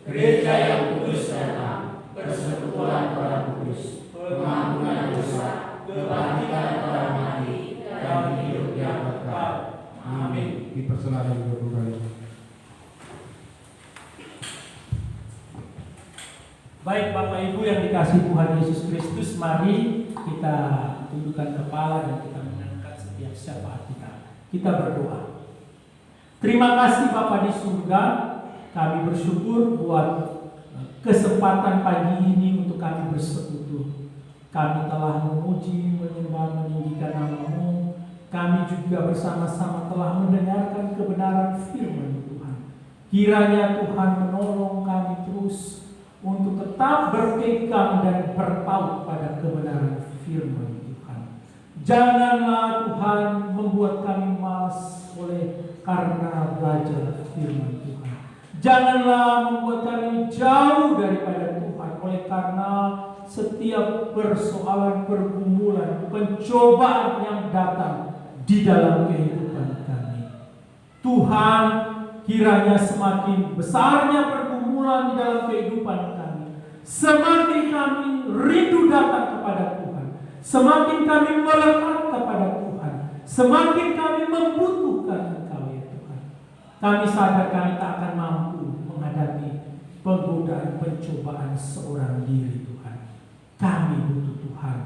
gereja yang kudus dan am, persekutuan orang kudus, pengampunan dosa, kebangkitan orang mati, dan hidup yang kekal. Amin. Dipersilakan untuk kembali. Baik Bapak Ibu yang dikasihi Tuhan Yesus Kristus, mari kita tundukkan kepala dan kita mengangkat setiap syafaat kita. Kita berdoa. Terima kasih Bapa di surga, kami bersyukur buat kesempatan pagi ini untuk kami bersekutu. Kami telah memuji, menyembah, meninggikan nama-Mu. Kami juga bersama-sama telah mendengarkan kebenaran firman Tuhan. Kiranya Tuhan menolong kami terus untuk tetap berpegang dan berpaut pada kebenaran firman Tuhan. Janganlah Tuhan membuat kami malas oleh karena belajar firman Tuhan. Janganlah membuat kami jauh daripada Tuhan oleh karena setiap persoalan, pergumulan, pencobaan yang datang di dalam kehidupan kami. Tuhan, kiranya semakin besarnya pergumulan di dalam kehidupan kami, semakin kami rindu datang kepada Tuhan, semakin kami melekat kepada Tuhan, semakin kami membutuhkan Engkau ya Tuhan. Kami sadar kami tak akan mampu menghadapi penggodaan pencobaan seorang diri Tuhan. Kami butuh Tuhan.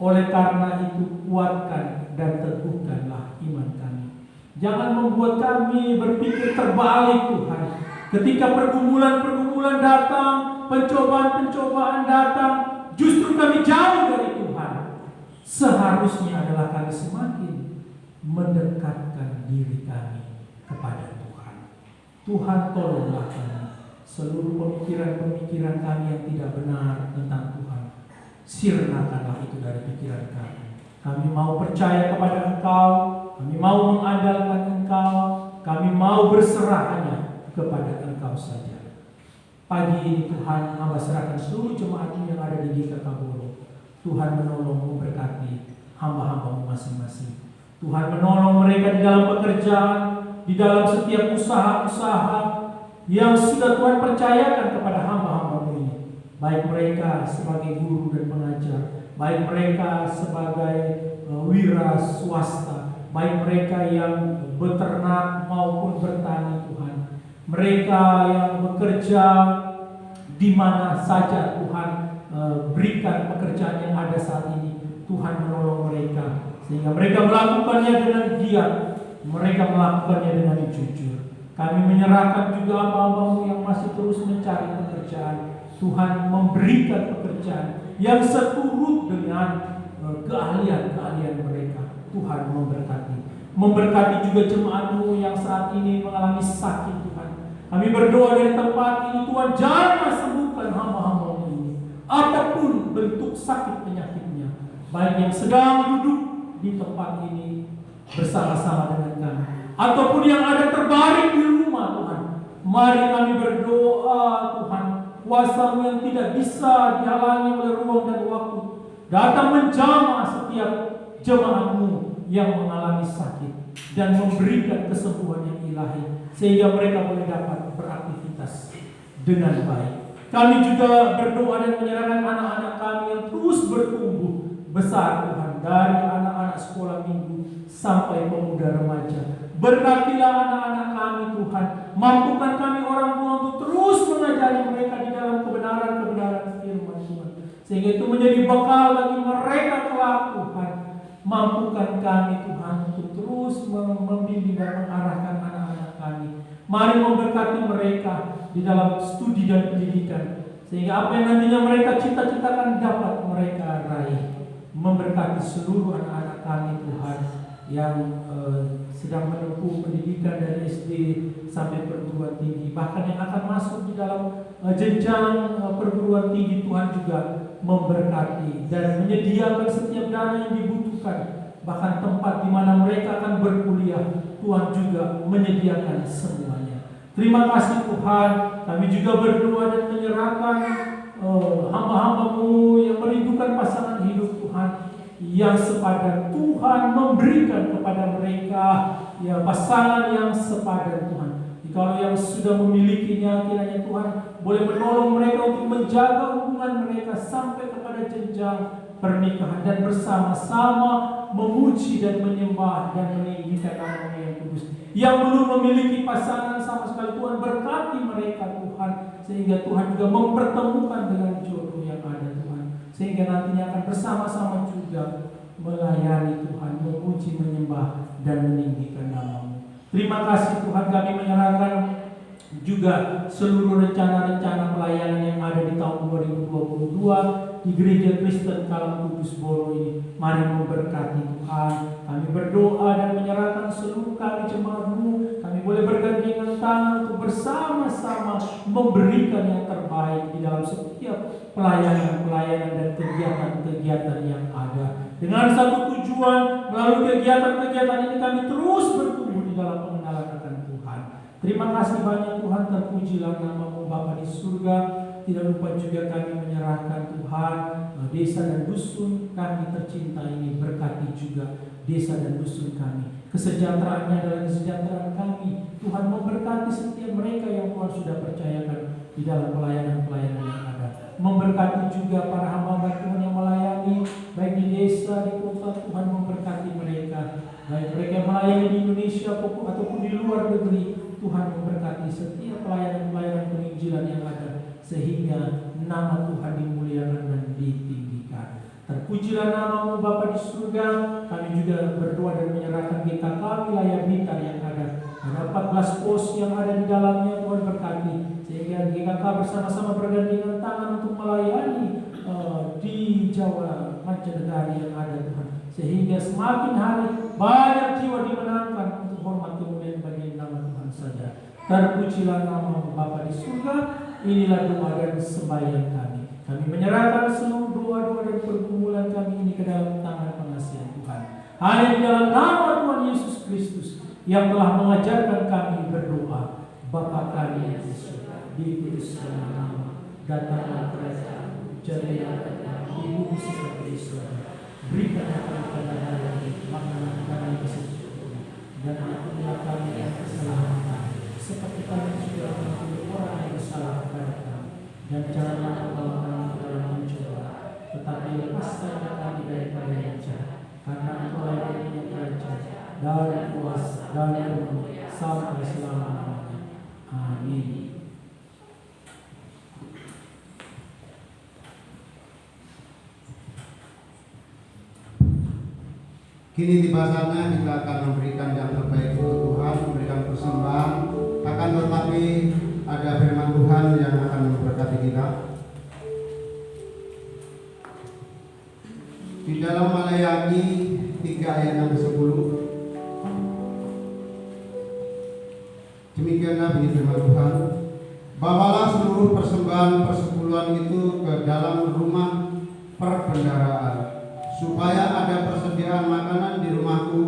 Oleh karena itu kuatkan dan teguhkanlah iman kami. Jangan membuat kami berpikir terbalik Tuhan. Ketika pergumulan-pergumulan datang, pencobaan-pencobaan datang, justru kami jauh dari Tuhan. Seharusnya adalah kami semakin mendekatkan diri kami kepada Tuhan. Tuhan tolonglah kami. Seluruh pemikiran-pemikiran kami yang tidak benar tentang Tuhan, sirnakanlah itu dari pikiran kami. Kami mau percaya kepada Engkau, kami mau mengandalkan Engkau, kami mau berserah hanya kepada Engkau saja. Pagi ini Tuhan, hamba serahkan seluruh jemaat yang ada di GKK. Tuhan menolong memberkati hamba-hambamu masing-masing. Tuhan menolong mereka di dalam pekerjaan, di dalam setiap usaha-usaha yang sudah Tuhan percayakan kepada hamba-hambamu ini. Baik mereka sebagai guru dan pengajar, baik mereka sebagai wira swasta, baik mereka yang beternak maupun bertani Tuhan. Mereka yang bekerja di mana saja Tuhan berikan pekerjaan yang ada saat ini. Tuhan menolong mereka sehingga mereka melakukannya dengan giat, mereka melakukannya dengan jujur. Kami menyerahkan juga hamba-hambamu yang masih terus mencari pekerjaan. Tuhan memberikan pekerjaan yang seturut dengan keahlian-keahlian mereka. Tuhan memberkati. Memberkati juga jemaatmu yang saat ini mengalami sakit Tuhan. Kami berdoa dari tempat ini, Tuhan jangan sembuhkan hamba-hambamu ini. Apapun bentuk sakit penyakitnya, baik yang sedang duduk di tempat ini bersama-sama dengan kami, ataupun yang ada terbaring di rumah Tuhan. Mari kami berdoa Tuhan, kuasa-Mu yang tidak bisa dihalangi oleh ruang dan waktu datang menjamah setiap jemaat-Mu yang mengalami sakit dan memberikan kesembuhan yang ilahi sehingga mereka boleh dapat beraktivitas dengan baik. Kami juga berdoa dan menyerahkan anak-anak kami yang terus bertumbuh besar Tuhan, dari anak-anak sekolah minggu sampai pemuda remaja. Berkatilah anak-anak kami Tuhan, mampukan kami orang tua untuk terus mengajari mereka di dalam kebenaran-kebenaran firman Tuhan, sehingga itu menjadi bekal bagi mereka kelak Tuhan. Mampukan kami Tuhan untuk terus membimbing dan mengarahkan anak-anak kami. Mari memberkati mereka di dalam studi dan pendidikan, sehingga apa yang nantinya mereka cita-citakan dapat mereka raih. Memberkati seluruh anak-anak kami Tuhan yang sedang menempuh pendidikan dari SD sampai perguruan tinggi, bahkan yang akan masuk di dalam jenjang perguruan tinggi. Tuhan juga memberkati dan menyediakan setiap dana yang dibutuhkan, bahkan tempat di mana mereka akan berkuliah. Tuhan juga menyediakan semuanya. Terima kasih Tuhan. Kami juga berdoa dan menyerahkan hamba-hambamu yang merindukan pasangan hidup Tuhan, yang sepadan. Tuhan memberikan kepada mereka ya pasangan yang sepadan Tuhan. Kalau yang sudah memilikinya, kiranya Tuhan boleh menolong mereka untuk menjaga hubungan mereka sampai kepada jenjang pernikahan dan bersama-sama memuji dan menyembah dan meninggikan nama-Mu yang kudus. Yang belum memiliki pasangan sama sekali, Tuhan berkati mereka Tuhan, sehingga Tuhan juga mempertemukan dengan jodoh yang ada Tuhan, sehingga nantinya akan bersama-sama juga melayani Tuhan, memuji, menyembah dan meninggikan nama-Mu. Terima kasih Tuhan, kami menyerahkan juga seluruh rencana-rencana pelayanan yang ada di tahun 2022 di Gereja Kristen Kalang Kudus Boro ini. Mari memberkati Tuhan. Kami berdoa dan menyerahkan seluruh kami jemaat-Mu. Kami boleh bergandengan tangan untuk bersama-sama memberikan yang terbaik di dalam setiap pelayanan-pelayanan dan kegiatan-kegiatan yang ada. Dengan satu tujuan, melalui kegiatan-kegiatan ini kami terus bertumbuh di dalam pengenalan akan Tuhan. Terima kasih banyak Tuhan, terpujilah nama-Mu Bapa di surga. Tidak lupa juga kami menyerahkan Tuhan desa dan dusun kami tercinta ini, berkati juga desa dan dusun kami. Kesejahteraannya adalah kesejahteraan kami. Tuhan memberkati setiap mereka yang Tuhan sudah percayakan di dalam pelayanan-pelayanan yang ada. Memberkati juga para hamba Tuhan yang melayani baik di desa, di kota. Tuhan memberkati mereka, baik mereka yang melayani di Indonesia ataupun di luar negeri. Tuhan memberkati setiap pelayanan-pelayanan penginjilan yang ada, sehingga nama Tuhan dimuliakan dan ditinggikan. Terpujilah nama-Mu Bapa di surga. Kami juga berdoa dan menyerahkan GKK wilayah Blitar yang ada 14 pos yang ada di dalamnya. Tuhan berkati sehingga GKK bersama-sama bergandengan tangan untuk melayani di Jawa mancanegara yang ada Tuhan, sehingga semakin hari banyak jiwa dimenangkan untuk hormat kemuliaan bagi nama Tuhan saja. Terpujilah nama Bapa di surga. Inilah doa dan sembahyang kami. Kami menyerahkan seluruh doa-doa dan pergumulan kami ini ke dalam tangan pengasihan Tuhan. Hanya di dalam nama Tuhan Yesus Kristus yang telah mengajarkan kami berdoa. Bapa kami yang di surga, dikuduskanlah nama, datanglah kerajaan-Mu, jadilah kehendakmu di bumi seperti di surga. Berikanlah kami pada hari ini makanan kami yang secukupnya, dan ampunilah kami yang kesalahan kami, seperti kami juga mengampuni orang yang bersalah kepada kami. Dan janganlah membawa kami ke dalam mencoba, tetapi lepaskanlah kami daripada yang jahat. Karena Engkau yang punya kerajaan dan kuasa dan kemuliaan sampai selama-lamanya. Amin. Kini tiba saatnya kita akan memberikan yang terbaik untuk Tuhan, memberikan persembahan. Akan tetapi ada firman Tuhan yang akan memberkati kita. Di dalam Maleakhi 3 ayat yang ke-10. Demikianlah bunyi firman Tuhan. Bawalah seluruh persembahan persepuluhan itu ke dalam rumah perbendaharaan, supaya ada persediaan makanan di rumahku,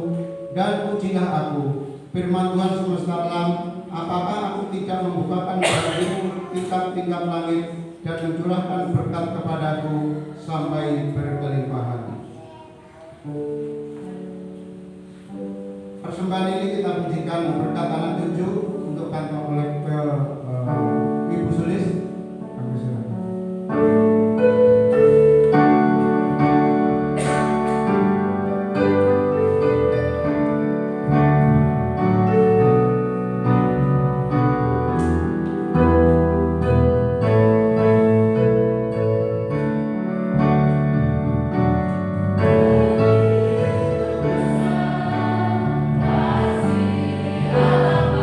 dan pujilah aku, firman Tuhan semesta alam, apakah aku tidak membukakan bagimu tingkap-tingkap langit dan mencurahkan berkat kepadaku sampai berkelimpahan. Persembahan ini kita pujikan berkat tangan 7 untuk kantong oleh Ibu Sulis. Kami silakan. Kasih Allah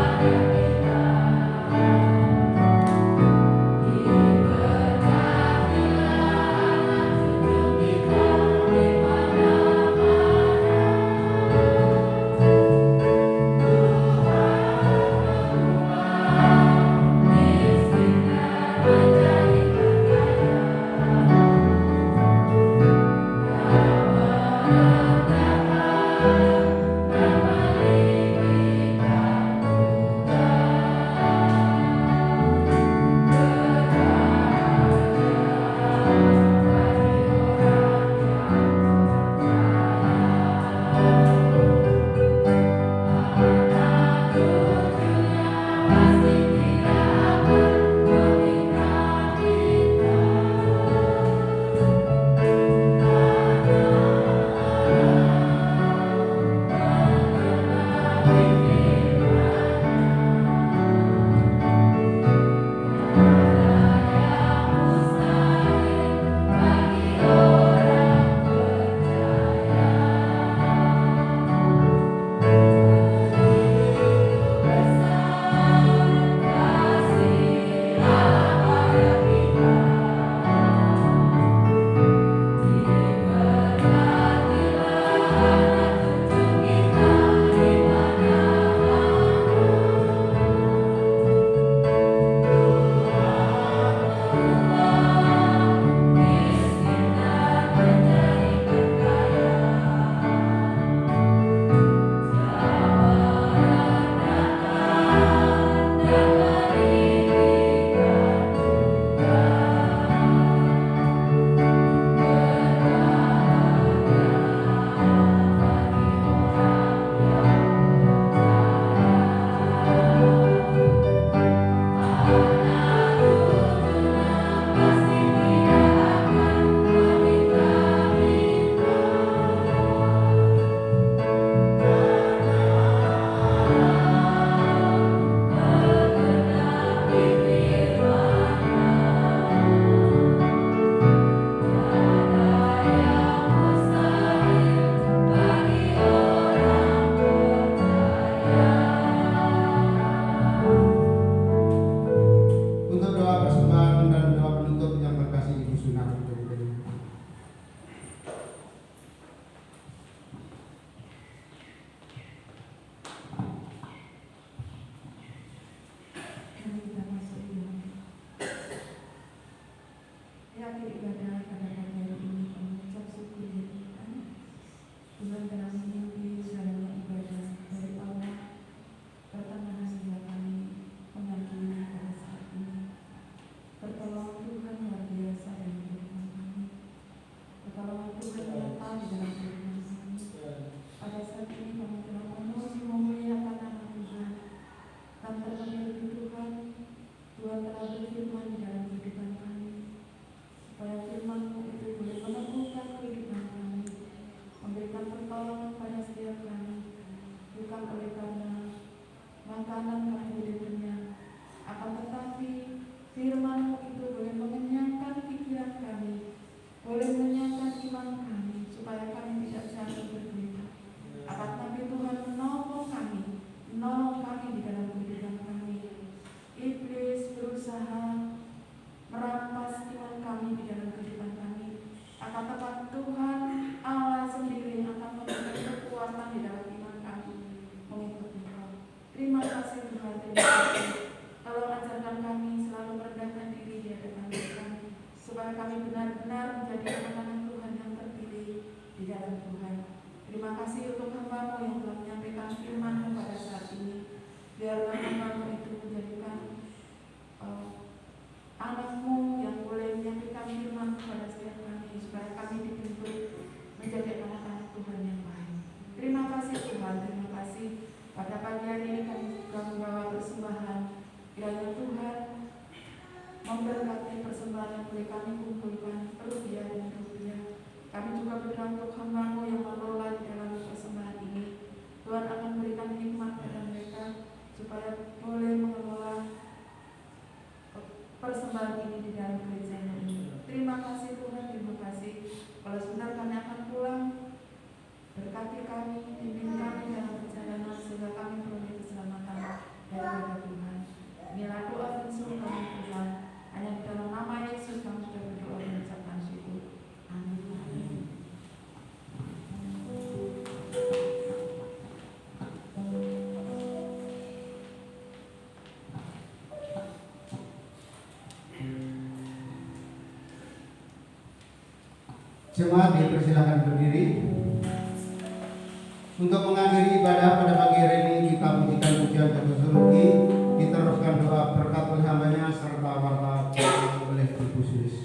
Di akhir ibadah pada pagi hari ini kami mengucap syukur ya Tuhan. Tuhan telah memimpin jalannya ibadah dari awal pertengahan hingga kami mengakhiri pada saat ini. Pertolongan Tuhan luar biasa dalam kehidupan kami. Pertolongan Tuhan nyata di dalam kehidupan kami. Pada saat ini kami telah memuji memuliakan nama Tuhan. Dan terlebih lagi Tuhan telah berfirman di dalam kehidupan kami, supaya firman-Mu itu boleh meneguhkan kehidupan kami, memberikan pertolongan pada setiap kami, bukan oleh karena makanan kami boleh kenyang, akan tetapi firman-Mu itu boleh mengenyangkan pikiran kami, boleh mengenyangkan iman kami, supaya kami tidak jatuh berguna. Akan tetapi Tuhan menolong kami di dalam kehidupan kami. Iblis berusaha merampas iman kami di dalam kehidupan kami. Akan tetapi Tuhan Allah sendiri akan memberikan kekuatan di dalam iman kami mengikut Engkau. Terima kasih Tuhan, terima kasih. Tolong ajarkan kami selalu merendahkan diri di hadapan Tuhan, supaya kami benar-benar menjadi anak-anak Tuhan yang terpilih di dalam Tuhan. Terima kasih untuk hamba-Mu yang telah menyampaikan firman-Mu pada saat ini. Biarlah hamba-Mu itu menjadikan anak-Mu yang boleh menyampaikan firman kepada setiap kami, supaya kami dibentuk menjadi anak-anak Tuhan yang baik. Terima kasih Tuhan, terima kasih. Pada pagi hari ini kami juga membawa persembahan. Kiranya Tuhan memberkati persembahan yang boleh kami kumpulkan, rupiah dan rupiah. Kami juga berdoa untuk hamba-Mu yang mengelola di dalam persembahan ini. Tuhan akan berikan hikmat kepada mereka, supaya boleh mengelola persembahan ini di dalam gereja ini. Terima kasih Tuhan, terima kasih. Kalau sebentar kami akan pulang, berkati kami, pimpin kami dalam perjalanan, sehingga kami memperoleh keselamatan daripada Tuhan. Inilah doa dan suruh kami Tuhan. Hanya di dalam nama Yesus kami sudah berdoa dan mengucapkan syukur. Amin. Jemaat dipersilakan berdiri. Untuk mengakhiri ibadah pada pagi hari ini, kita pujikan pujian doxologi, diteruskan doa berkat oleh hambanya serta warta oleh Ibu Sis.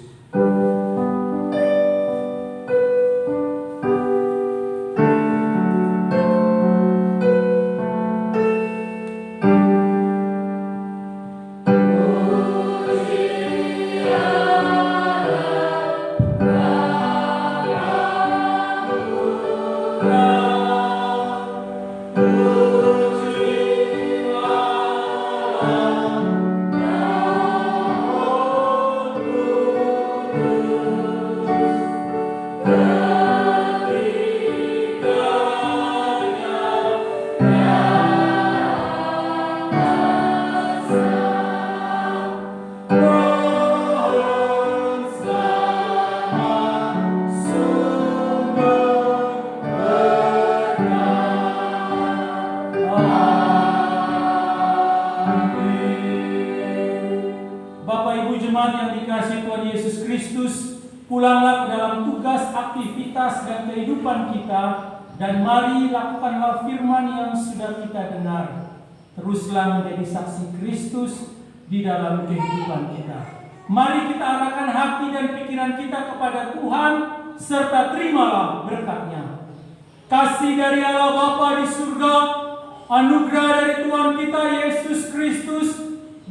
Pulanglah ke dalam tugas, aktivitas, dan kehidupan kita, dan mari lakukanlah firman yang sudah kita dengar. Teruslah menjadi saksi Kristus di dalam kehidupan kita. Mari kita arahkan hati dan pikiran kita kepada Tuhan, serta terimalah berkat-Nya. Kasih dari Allah Bapa di surga, anugerah dari Tuhan kita Yesus Kristus,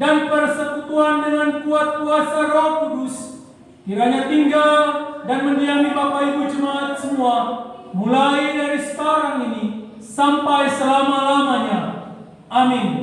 dan persekutuan dengan kuat kuasa Roh Kudus kiranya tinggal dan mendiami Bapak Ibu jemaat semua, mulai dari sekarang ini sampai selama-lamanya. Amin.